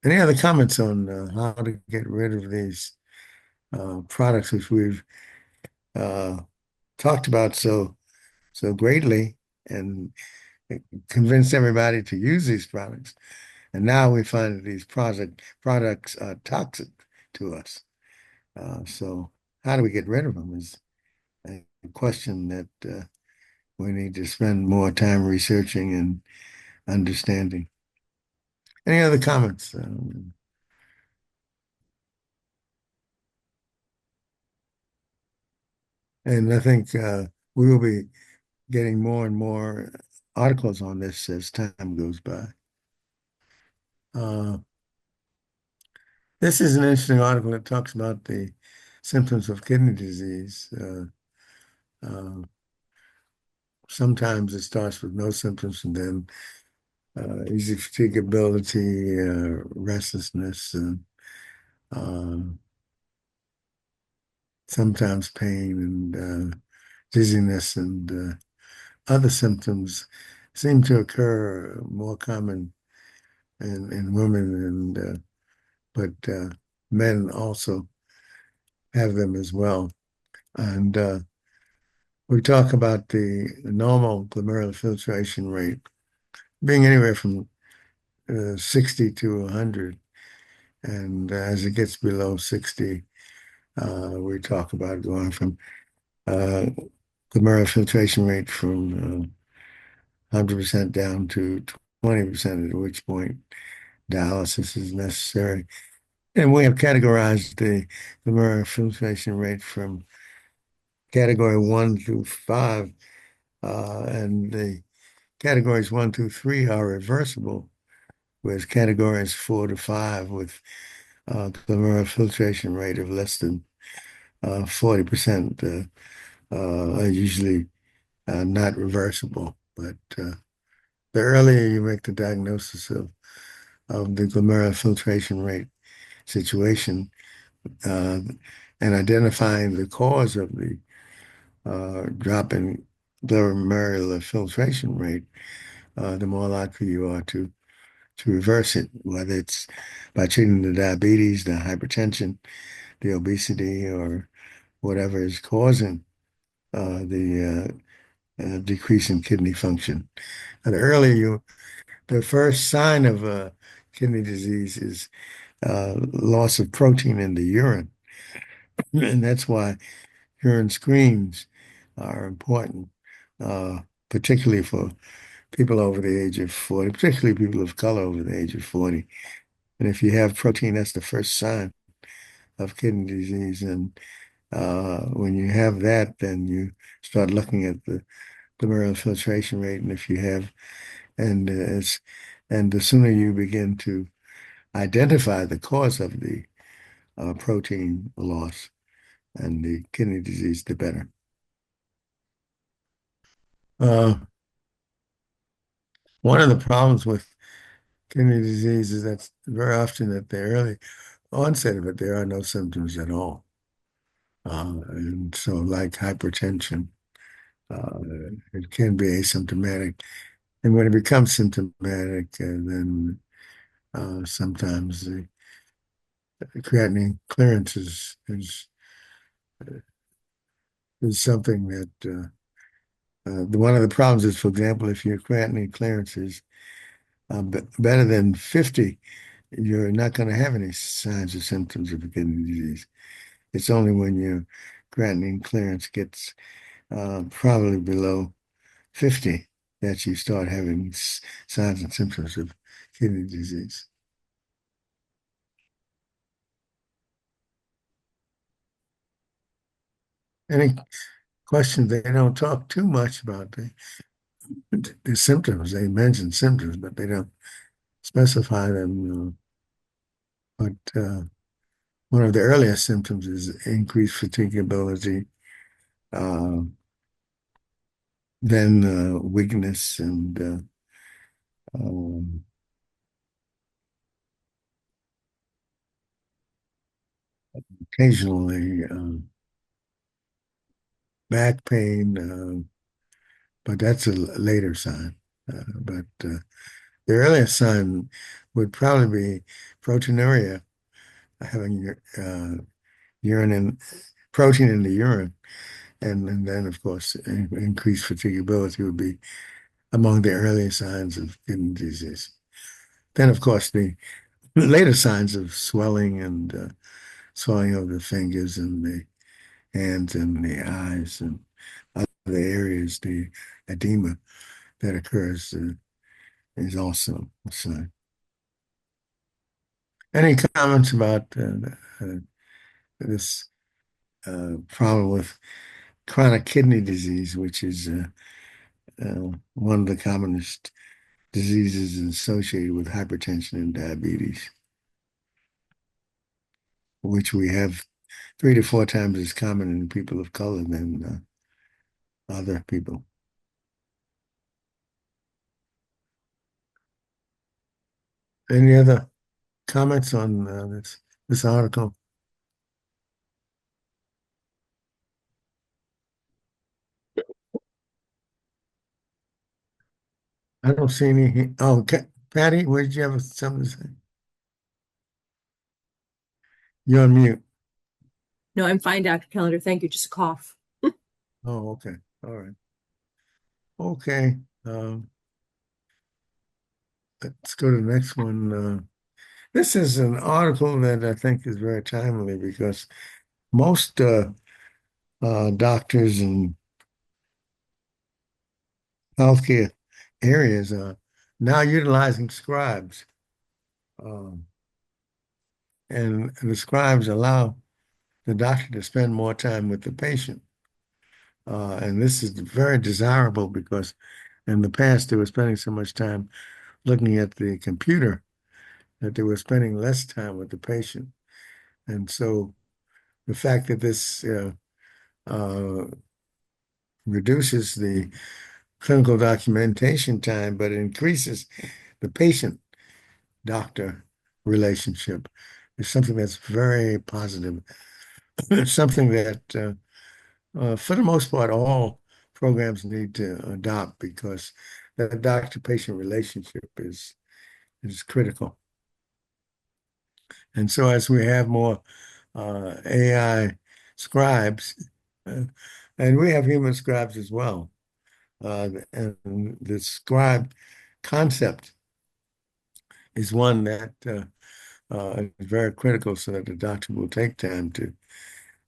Any other comments on how to get rid of these products which we've uh, talked about so greatly and convinced everybody to use these products? And now we find that these products are toxic to us. So how do we get rid of them is a question that we need to spend more time researching and understanding. Any other comments? And I think we will be getting more and more articles on this as time goes by. Uh, this is an interesting article that talks about the symptoms of kidney disease. Uh, Sometimes it starts with no symptoms and then easy fatigability, restlessness, uh, sometimes pain and dizziness and other symptoms seem to occur more common in women and but men also have them as well. And we talk about the normal glomerular filtration rate being anywhere from 60 to 100. And as it gets below 60, we talk about going from uh, glomerular filtration rate from 100% down to 20%, at which point dialysis is necessary. And we have categorized the glomerular filtration rate from category 1 through 5, and the categories 1 through 3 are reversible, whereas categories 4 to 5 with glomerular filtration rate of less than 40% are usually not reversible. But the earlier you make the diagnosis of the glomerular filtration rate situation uh, and identifying the cause of the drop in glomerular filtration rate, the more likely you are to reverse it, whether it's by treating the diabetes, the hypertension, the obesity, or whatever is causing the decrease in kidney function. And the first sign of kidney disease is loss of protein in the urine. And that's why urine screens are important, uh, particularly for people over the age of 40, particularly people of color over the age of 40. And if you have protein, that's the first sign of kidney disease. And when you have that, then you start looking at the glomerular filtration rate. And if you have, and the sooner you begin to identify the cause of the protein loss and the kidney disease, the better. Uh, One of the problems with kidney disease is that very often at the early onset of it, there are no symptoms at all. And so, like hypertension, uh, it can be asymptomatic. And when it becomes symptomatic, then sometimes the creatinine clearance is something that one of the problems is, for example, if your creatinine clearance is better than 50, you're not going to have any signs or symptoms of kidney disease. It's only when your creatinine clearance gets probably below 50 that you start having signs and symptoms of kidney disease. Any questions? They don't talk too much about the symptoms. They mention symptoms, but they don't specify them. But one of the earliest symptoms is increased fatigability, uh, then weakness and um, occasionally back pain, but that's a later sign. But the earliest sign would probably be proteinuria, having urine and protein in the urine, and then of course increased fatigability would be among the earliest signs of kidney disease. Then of course the later signs of swelling and swelling of the fingers and the hands and the eyes and other areas, the edema that occurs is also a sign. Any comments about this problem with chronic kidney disease, which is one of the commonest diseases associated with hypertension and diabetes, which we have 3 to 4 times as common in people of color than other people. Any other comments on this article? I don't see any. Oh, Patty, where did you have something to say? You're on mute. No, I'm fine, Dr. Callender. Thank you. Just a cough. Oh, okay. All right. Okay. Let's go to the next one. This is an article that I think is very timely because most doctors and healthcare areas are now utilizing scribes. Um, and the scribes allow the doctor to spend more time with the patient. And this is very desirable because in the past they were spending so much time looking at the computer that they were spending less time with the patient. And so the fact that this uh, reduces the clinical documentation time, but increases the patient-doctor relationship is something that's very positive. It's something that, for the most part, all programs need to adopt because that doctor-patient relationship is critical. And so as we have more AI scribes, and we have human scribes as well, And the scribe concept is one that is very critical so that the doctor will take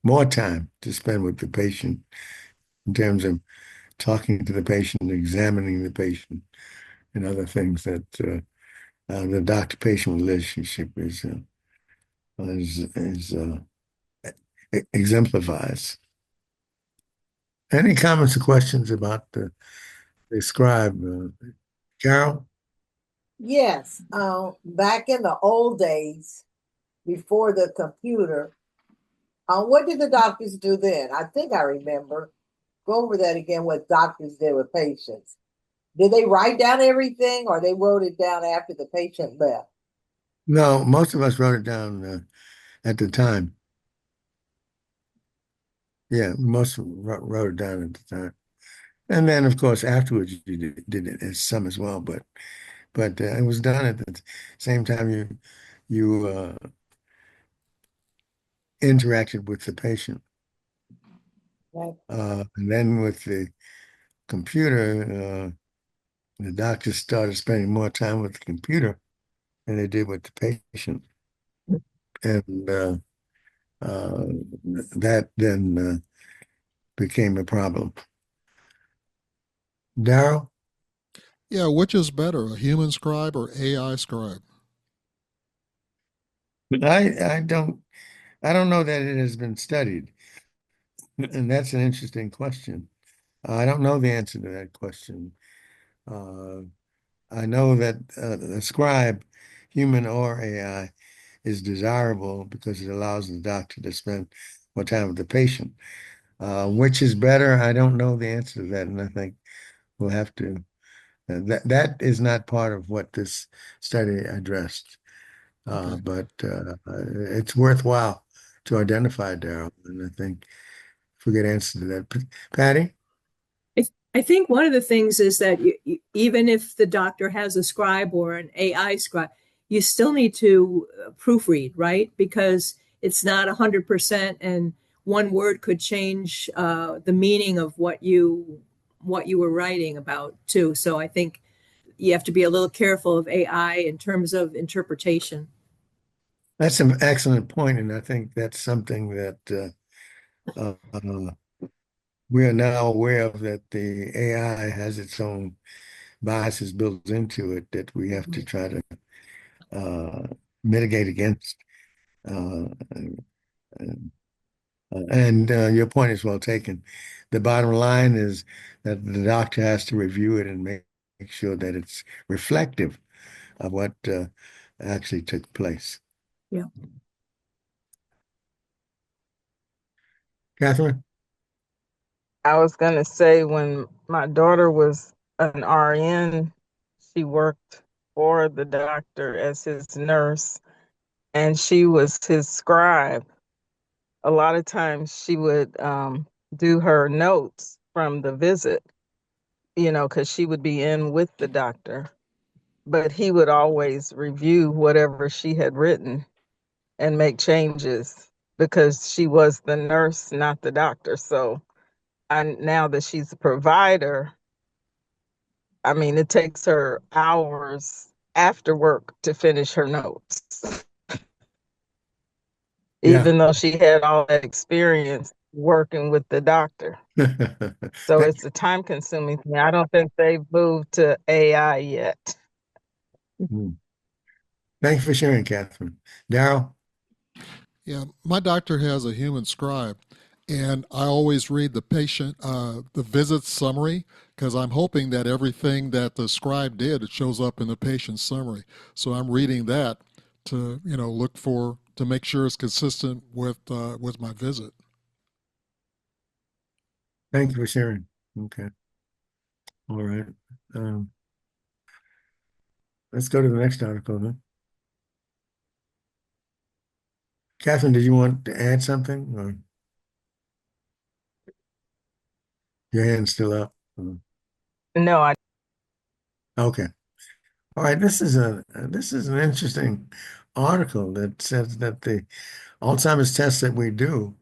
more time to spend with the patient in terms of talking to the patient, examining the patient, and other things that the doctor-patient relationship is exemplifies. Any comments or questions about the scribe, Carol? Yes, back in the old days, before the computer, what did the doctors do then? I think I remember. Go over that again, what doctors did with patients. Did they write down everything or they wrote it down after the patient left? No, most of us wrote it down at the time. Yeah, most wrote it down at the time. And then, of course, afterwards you did it as some as well, but it was done at the same time you interacted with the patient. Right. And then with the computer, the doctors started spending more time with the computer than they did with the patient, and uh, that then became a problem. Darryl? Yeah, which is better, a human scribe or AI scribe? I I don't know that it has been studied, and that's an interesting question. I don't know the answer to that question. Uh, I know that the scribe, human or AI, is desirable because it allows the doctor to spend more time with the patient. Which is better? I don't know the answer to that, and I think we'll have to. That is not part of what this study addressed, Okay. but it's worthwhile to identify, Darryl, and I think if we get answer to that, Patty. I think one of the things is that even if the doctor has a scribe or an AI scribe, you still need to proofread, right? Because it's not 100%, and one word could change the meaning of what you were writing about too. So I think you have to be a little careful of AI in terms of interpretation. That's an excellent point, and I think that's something that we are now aware of that the AI has its own biases built into it that we have to try to uh, mitigate against. Uh, and your point is well taken. The bottom line is that the doctor has to review it and make sure that it's reflective of what actually took place. Yeah. Catherine? I was going to say when my daughter was an RN, she worked for the doctor as his nurse and she was his scribe. A lot of times she would do her notes from the visit, because she would be in with the doctor, but he would always review whatever she had written and make changes because she was the nurse, not the doctor. So now that she's a provider, I mean, it takes her hours after work to finish her notes, Yeah. even though she had all that experience working with the doctor. So Thank it's a time consuming thing. I don't think they've moved to AI yet. you. Thank you for sharing, Catherine. Darryl? Yeah, my doctor has a human scribe, and I always read the visit summary, because I'm hoping that everything that the scribe did, it shows up in the patient summary. So I'm reading that to, to make sure it's consistent with my visit. Thank you for sharing. Okay. All right. Um, let's go to the next article then. Catherine, did you want to add something? Or your hand's still up? No, I Okay. All right. This is an interesting article that says that the Alzheimer's test that we do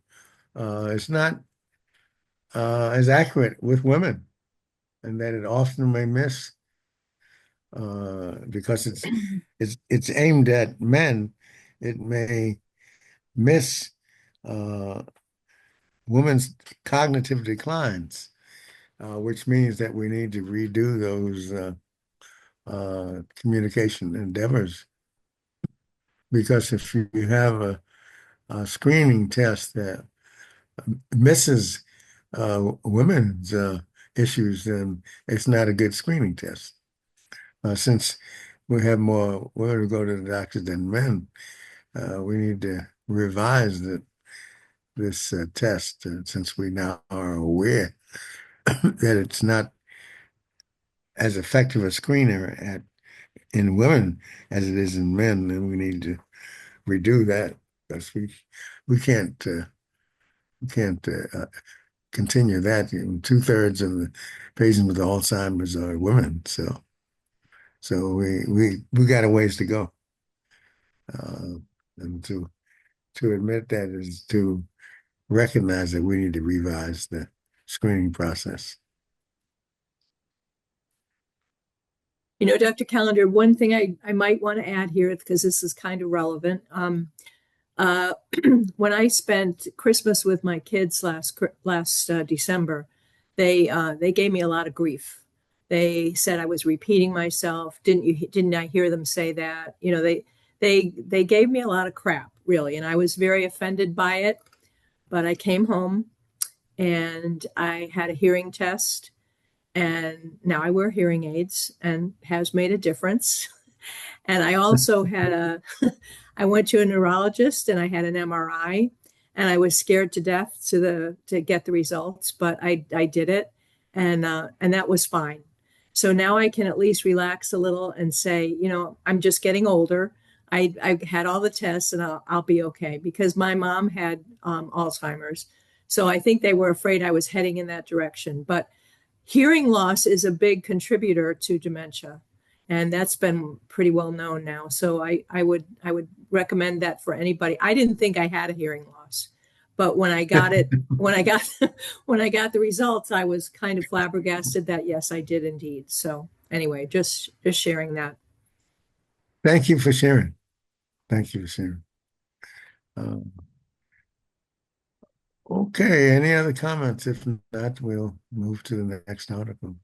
is not as accurate with women. and that it often may miss because it's aimed at men. It may miss uh, women's cognitive declines, which means that we need to redo those communication endeavors. Because if you have a screening test that misses women's issues, then it's not a good screening test. Since we have more women who go to the doctor than men, we need to revise this test since we now are aware that it's not as effective a screener in women as it is in men, then we need to redo that because we can't continue that. You know, 2/3 of the patients with Alzheimer's are women, so we got a ways to go, uh, and to admit that is to recognize that we need to revise the screening process. You know, Dr. Callender, one thing I might want to add here, because this is kind of relevant. Uh, when I spent Christmas with my kids last December, they gave me a lot of grief. They said I was repeating myself. Didn't I hear them say that? You know, they gave me a lot of crap, really, and I was very offended by it. But I came home and I had a hearing test, and now I wear hearing aids and has made a difference. And I also I went to a neurologist and I had an MRI, and I was scared to death to get the results, but I did it, and that was fine. So now I can at least relax a little and say, you know, I'm just getting older. I had all the tests and I'll be okay, because my mom had Alzheimer's. So I think they were afraid I was heading in that direction. But hearing loss is a big contributor to dementia, and that's been pretty well known now. So I would recommend that for anybody. I didn't think I had a hearing loss, but when I got it, when I got the results, I was kind of flabbergasted that yes, I did indeed. So anyway, just sharing that. Thank you for sharing. Thank you for sharing. Um, okay, any other comments? If not, we'll move to the next article.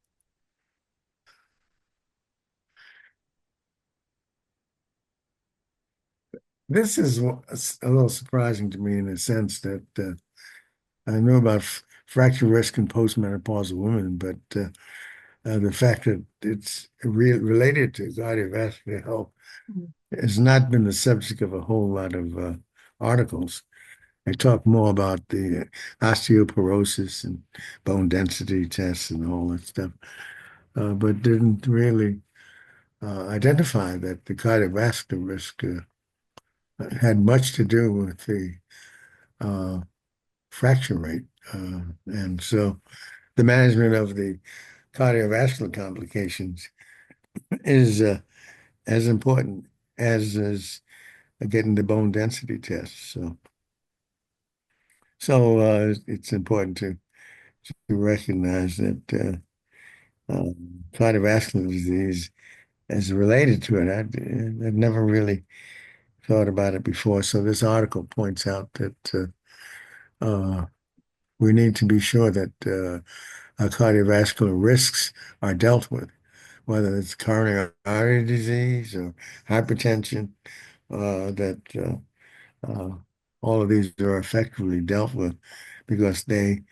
This is a little surprising to me in the sense that I know about fracture risk in postmenopausal women, but the fact that it's related to cardiovascular health has not been the subject of a whole lot of articles. They talk more about the osteoporosis and bone density tests and all that stuff, but didn't really identify that the cardiovascular risk had much to do with the uh, fracture rate. And so the management of the cardiovascular complications is as important as is getting the bone density test. So it's important to recognize that cardiovascular disease is related to it. I've never really thought about it before. So this article points out that we need to be sure that our cardiovascular risks are dealt with, whether it's coronary artery disease or hypertension, that uh, all of these are effectively dealt with because they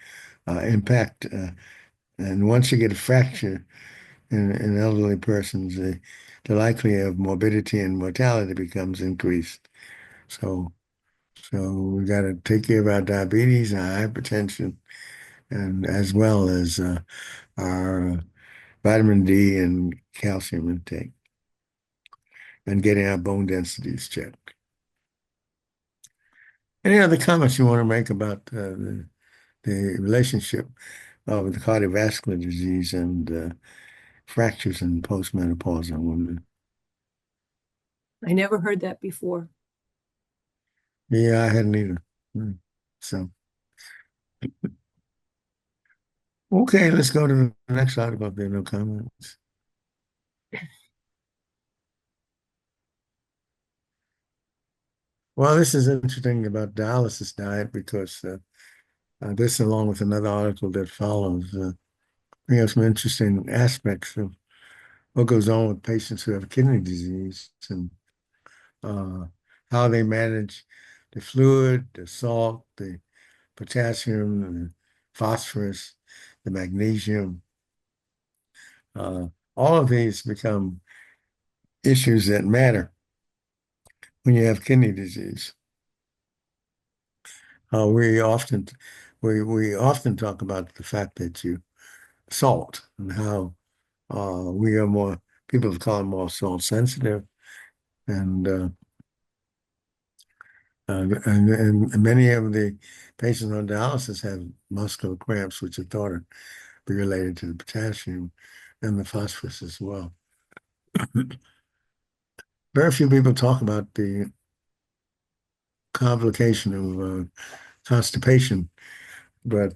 impact. And once you get a fracture in elderly persons, the likelihood of morbidity and mortality becomes increased. So, so we got to take care of our diabetes, our hypertension, and as well as our vitamin D and calcium intake, and getting our bone densities checked. Any other comments you want to make about the relationship with the cardiovascular disease and fractures in postmenopausal women? I never heard that before. Yeah, I hadn't either. So, Okay, let's go to the next article if there are no comments. Well, this is interesting about dialysis diet because this, along with another article that follows, bring up some interesting aspects of what goes on with patients who have kidney disease and uh, how they manage the fluid, the salt, the potassium, the phosphorus, the magnesium. All of these become issues that matter when you have kidney disease. Uh, we often we often talk about the fact that you salt and how we are more people have called more salt sensitive and and many of the patients on dialysis have muscular cramps, which are thought to be related to the potassium and the phosphorus as well. Very few people talk about the complication of constipation, but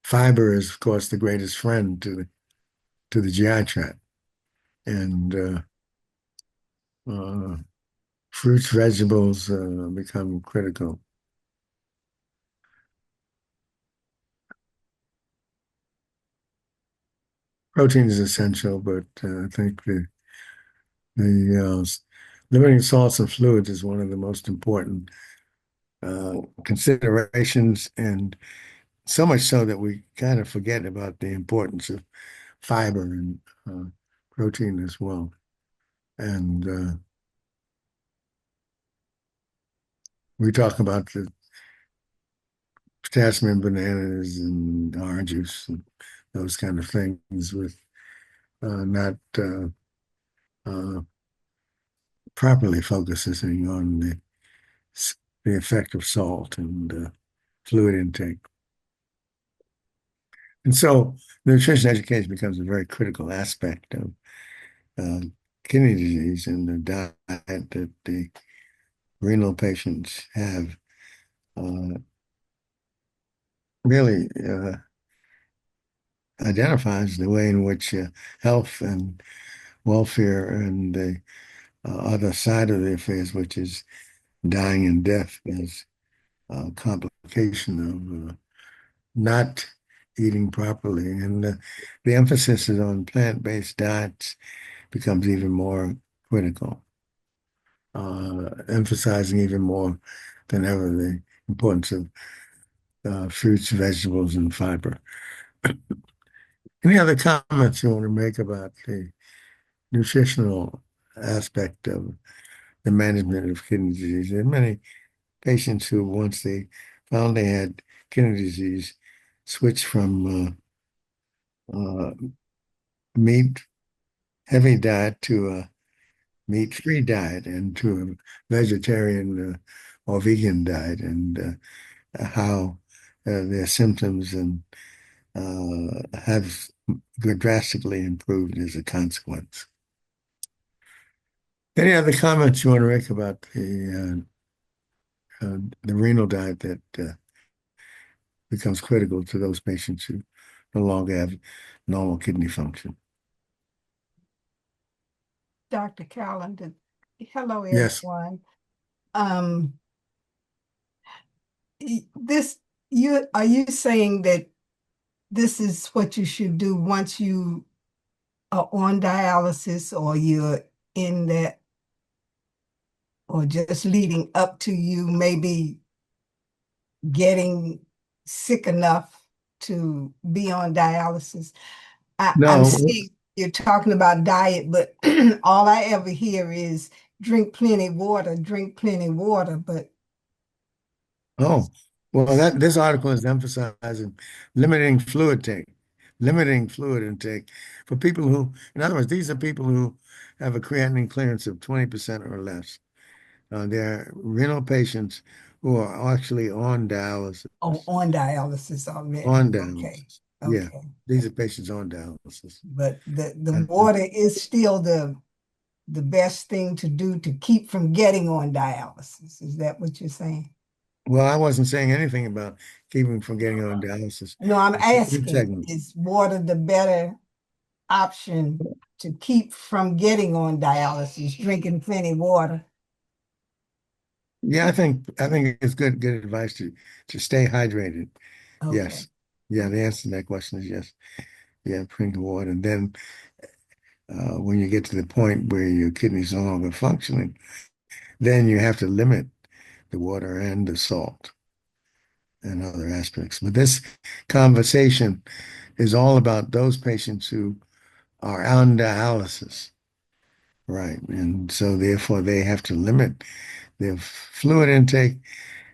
fiber is, of course, the greatest friend to the GI tract, and uh, fruits, vegetables become critical. Protein is essential, but I think the limiting salts and fluids is one of the most important considerations, and so much so that we kind of forget about the importance of fiber and uh, protein as well. And we talk about the potassium in bananas and orange juice and those kind of things with not uh, properly focusing on the effect of salt and fluid intake. And so nutrition education becomes a very critical aspect of uh, kidney disease and the diet that the renal patients have uh, really identifies the way in which health and welfare and the other side of the affairs, which is dying and death, is a complication of not eating properly. And the emphasis is on plant-based diets becomes even more critical, emphasizing even more than ever the importance of fruits, vegetables, and fiber. Any other comments you want to make about the nutritional aspect of the management of kidney disease? There are many patients who, once they found they had kidney disease, switched from uh, meat heavy diet to a meat-free diet and to a vegetarian or vegan diet, and how their symptoms and have drastically improved as a consequence. Any other comments you want to make about the renal diet that becomes critical to those patients who no longer have normal kidney function? Dr. Callender. Hello, Yes. everyone. Um, this you are you saying that this is what you should do once you are on dialysis or you're in that, or just leading up to you maybe getting sick enough to be on dialysis? I'm No. seeing you're talking about diet, but all I ever hear is drink plenty water, but Oh, well, that this article is emphasizing limiting fluid take, limiting fluid intake for people who, in other words, these are people who have a creatinine clearance of 20% or less. They're renal patients who are actually on dialysis. on dialysis already. On Okay. dialysis. Yeah, Okay. these are patients on dialysis. But the And, water is still the best thing to do to keep from getting on dialysis. Is that what you're saying? well, I wasn't saying anything about keep them from getting on dialysis. No, I'm It's the food asking, segment. is water the better option to keep from getting on dialysis, drinking plenty water? Yeah, I think it's good advice to stay hydrated. Okay. Yes. Yeah, the answer to that question is yes. Yeah, drink the water. And then when you get to the point where your kidneys no longer functioning, then you have to limit the water and the salt and other aspects. But this conversation is all about those patients who are on dialysis, right? And so therefore they have to limit their fluid intake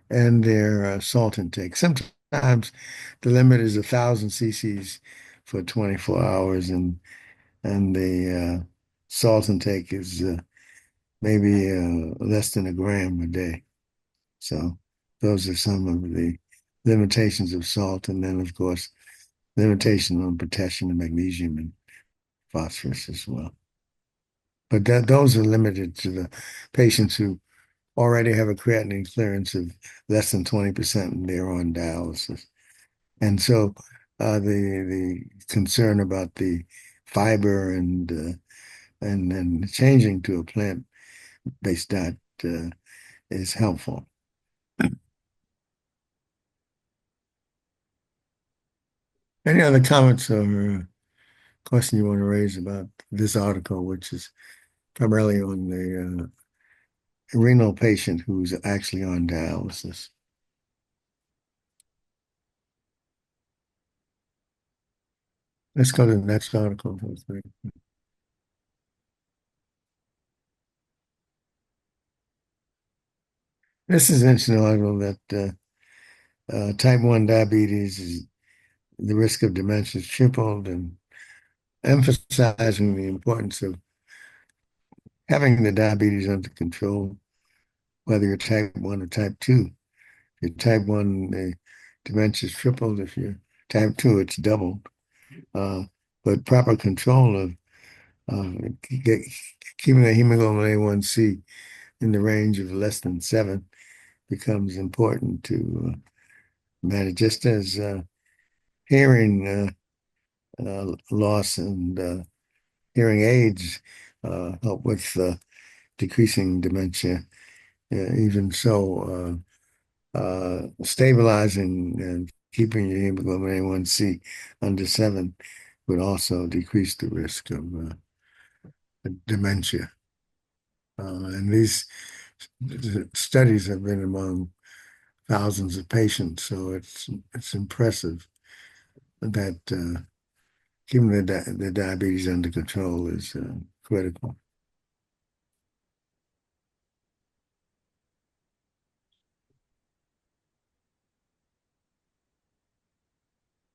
and their salt intake. Sometimes the limit is 1,000 cc's for 24 hours, and the salt intake is maybe less than a gram a day. So those are some of the limitations of salt, and then of course limitation on potassium and magnesium and phosphorus as well. But those are limited to the patients who already have a creatinine clearance of less than 20% and they're on dialysis. And so the concern about the fiber and changing to a plant-based diet is helpful. Any other comments or question you want to raise about this article, which is primarily on the renal patient who's actually on dialysis? Let's go to the next article. This is an interesting article that type 1 diabetes is the risk of dementia is tripled, and emphasizing the importance of having the diabetes under control, whether you're type 1 or type 2. If you're type 1, the dementia is tripled. If you're type 2, it's doubled. But proper control of keeping the hemoglobin A1C in the range of less than 7 becomes important to manage, just as hearing loss and hearing aids help with decreasing dementia. Even so, stabilizing and keeping your hemoglobin A1C under 7 would also decrease the risk of dementia. And these studies have been among thousands of patients, so it's impressive that keeping the diabetes under control is critical.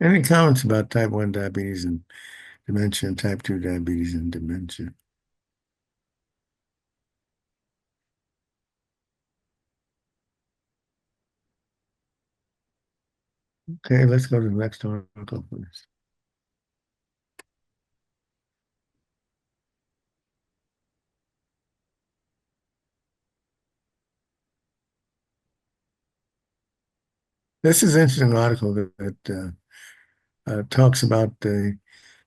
Any comments about type 1 diabetes and dementia and type 2 diabetes and dementia? Okay, let's go to the next article, please. This is an interesting article that talks about the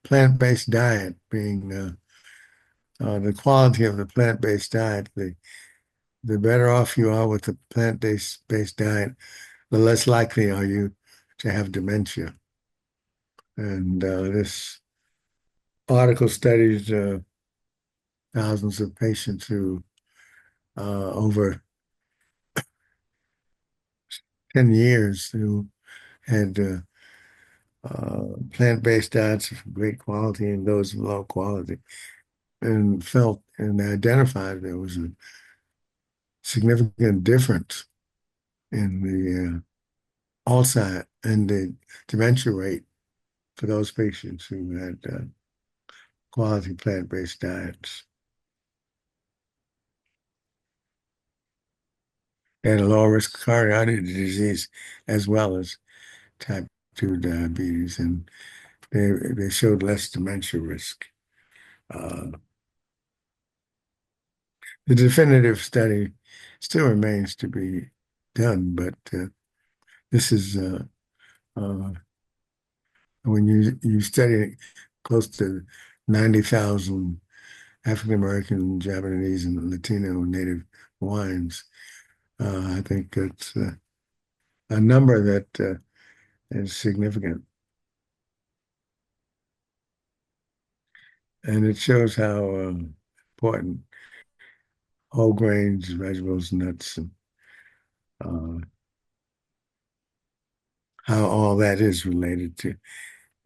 plant-based diet being the quality of the plant-based diet. The better off you are with the plant-based diet, the less likely are you to have dementia. And this article studies thousands of patients who over 10 years who had plant-based diets of great quality and those of low quality, and felt and identified there was a significant difference in the Alzheimer's and the dementia rate for those patients who had quality plant-based diets. They had a lower risk of cardiac disease as well as type 2 diabetes, and they showed less dementia risk. The definitive study still remains to be done, but this is Uh, when you study close to 90,000 African American, Japanese, and Latino native wines, I think it's a number that is significant. And it shows how important whole grains, vegetables, nuts, and how all that is related to.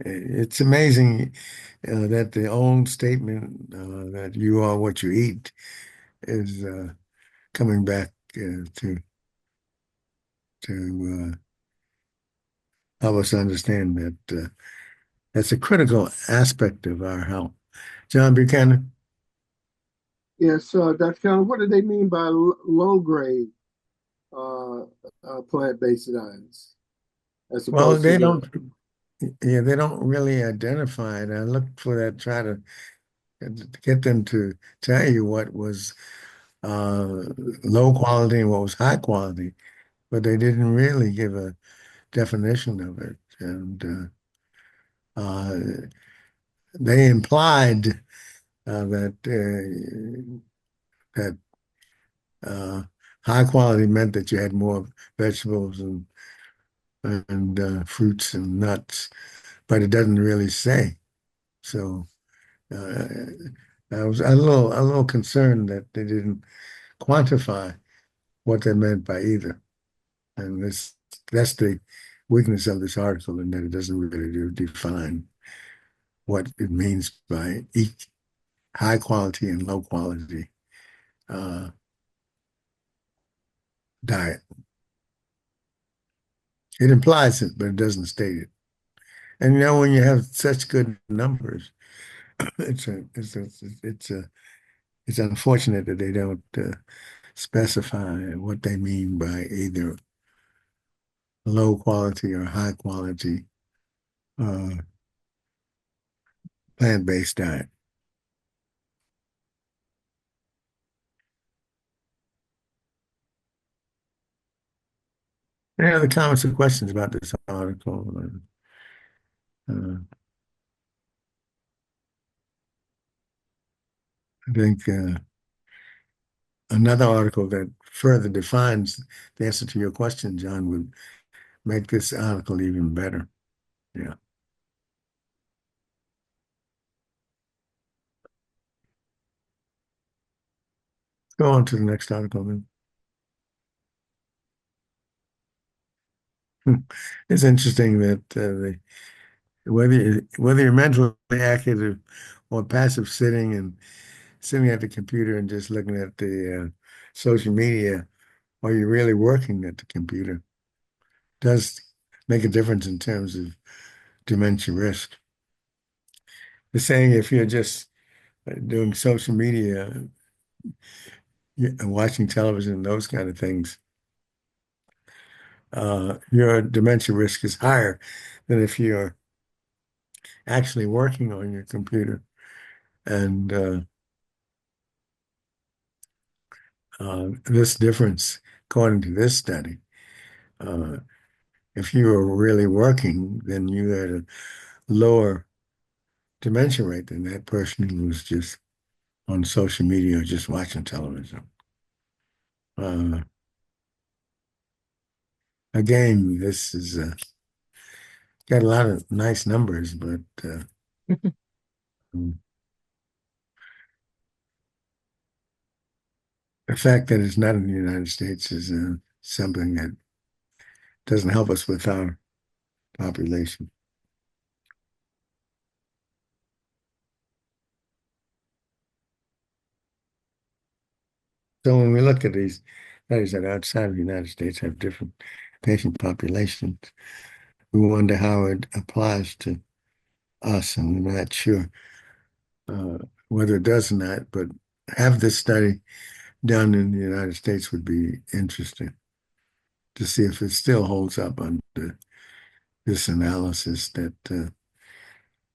It's amazing that the old statement that you are what you eat is coming back to help us understand that that's a critical aspect of our health. John Buchanan? Yes, Dr. Callender, what do they mean by low grade uh, plant-based diets as Well, opposed to the they don't really identify it. I looked for that, try to get them to tell you what was uh, low quality and what was high quality, but they didn't really give a definition of it. And uh, they implied that uh, high quality meant that you had more vegetables and fruits and nuts, but it doesn't really say. So uh, I was a little concerned that they didn't quantify what they meant by either. And that's the weakness of this article, in that it doesn't really define what it means by high quality and low quality uh, diet. It implies it, but it doesn't state it. And when you have such good numbers, it's a, it's a, it's a, it's unfortunate that they don't specify what they mean by either low quality or high quality uh, plant-based diet. Any other comments or questions about this article? I think another article that further defines the answer to your question, John, would make this article even better. Yeah. Go on to the next article then. It's interesting that whether you're mentally active or passive sitting at the computer and just looking at the social media, or you're really working at the computer, does make a difference in terms of dementia risk. The saying, if you're just doing social media and watching television, those kind of things, your dementia risk is higher than if you're actually working on your computer. And this difference, according to this study, uh, if you were really working, then you had a lower dementia rate than that person who was just on social media or just watching television. Uh, Again, this is got a lot of nice numbers, but um, the fact that it's not in the United States is something that doesn't help us with our population. So when we look at these studies that outside of the United States have different patient populations, we wonder how it applies to us, and we're not sure uh, whether it does or not, but have this study done in the United States would be interesting to see if it still holds up under this analysis, that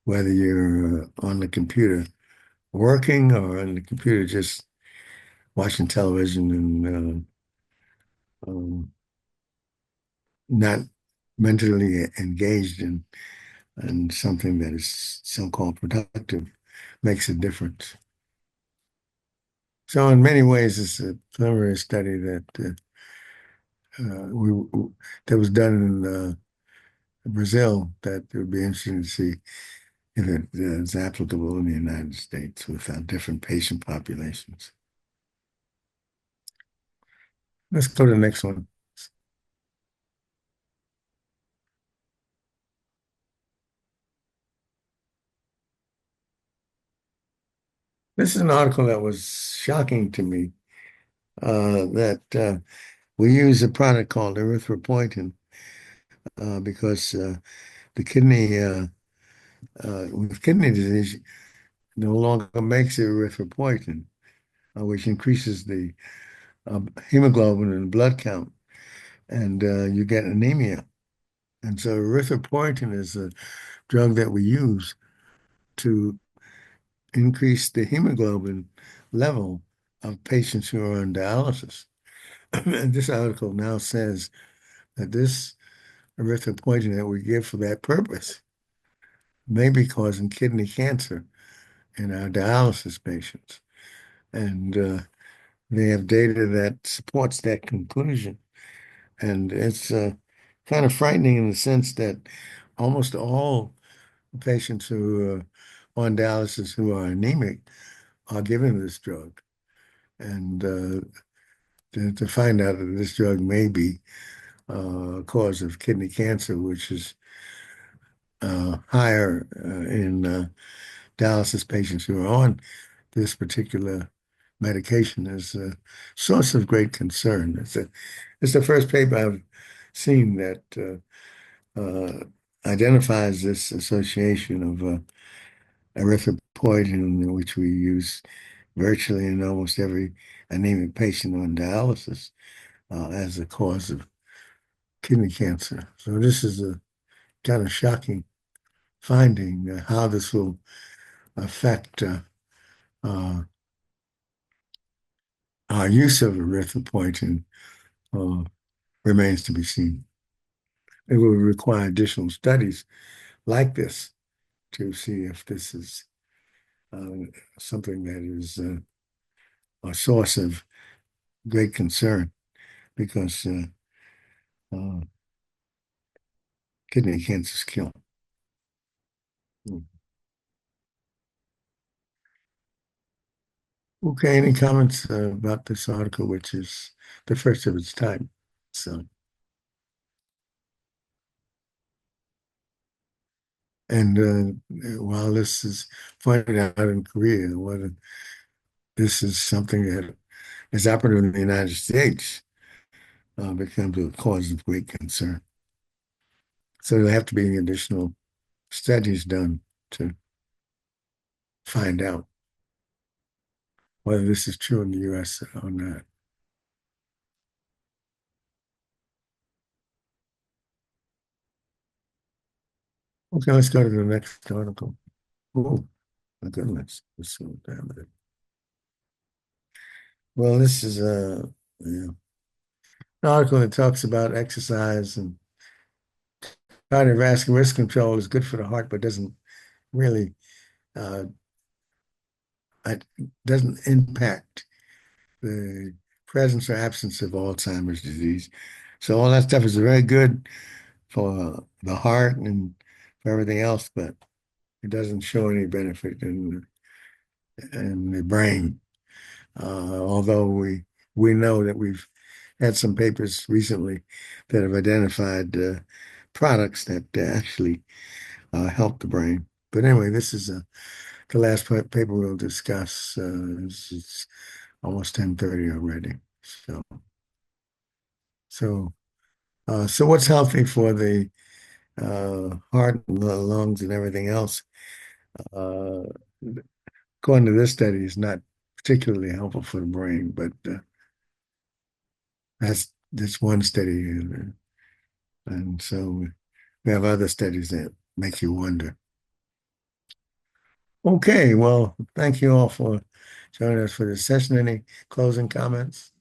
whether you're on the computer working or on the computer just watching television and not mentally engaged in something that is so-called productive makes a difference. So in many ways, it's a preliminary study we that was done in Brazil that would be interesting to see if it is applicable in the United States with different patient populations. Let's go to the next one. This is an article that was shocking to me that we use a product called erythropoietin because the kidney with kidney disease no longer makes erythropoietin, which increases the hemoglobin and blood count, and you get anemia. And so erythropoietin is a drug that we use to increase the hemoglobin level of patients who are on dialysis. And this article now says that this erythropoietin that we give for that purpose may be causing kidney cancer in our dialysis patients. And they have data that supports that conclusion. And it's kind of frightening in the sense that almost all patients who are on dialysis who are anemic are given this drug. And to find out that this drug may be a cause of kidney cancer, which is higher in dialysis patients who are on this particular medication, is a source of great concern. It's the first paper I've seen that identifies this association of erythropoietin, which we use virtually in almost every anemic patient on dialysis, as a cause of kidney cancer. So this is a kind of shocking finding. How this will affect uh, our use of erythropoietin uh, remains to be seen. It will require additional studies like this to see if this is uh, something that is a source of great concern because uh, kidney cancers kill. Okay, any comments about this article, which is the first of its type? So, and while this is pointed out in Korea, whether this is something that is operative in the United States becomes a cause of great concern. So there have to be additional studies done to find out whether this is true in the U.S. or not. Okay, let's go to the next article. Oh, my goodness. This so damn it. Well, this is yeah, an article that talks about exercise and cardiovascular risk control is good for the heart, but doesn't really uh, it doesn't impact the presence or absence of Alzheimer's disease. So all that stuff is very good for the heart and for everything else, but it doesn't show any benefit in the brain. Although we know that we've had some papers recently that have identified products that actually help the brain. But anyway, this is the last paper we'll discuss. It's almost 10:30 already. So what's healthy for the heart and the lungs and everything else? Uh, According to this study, is not particularly helpful for the brain, but that's one study, and so we have other studies that make you wonder. Okay, well, thank you all for joining us for this session. Any closing comments?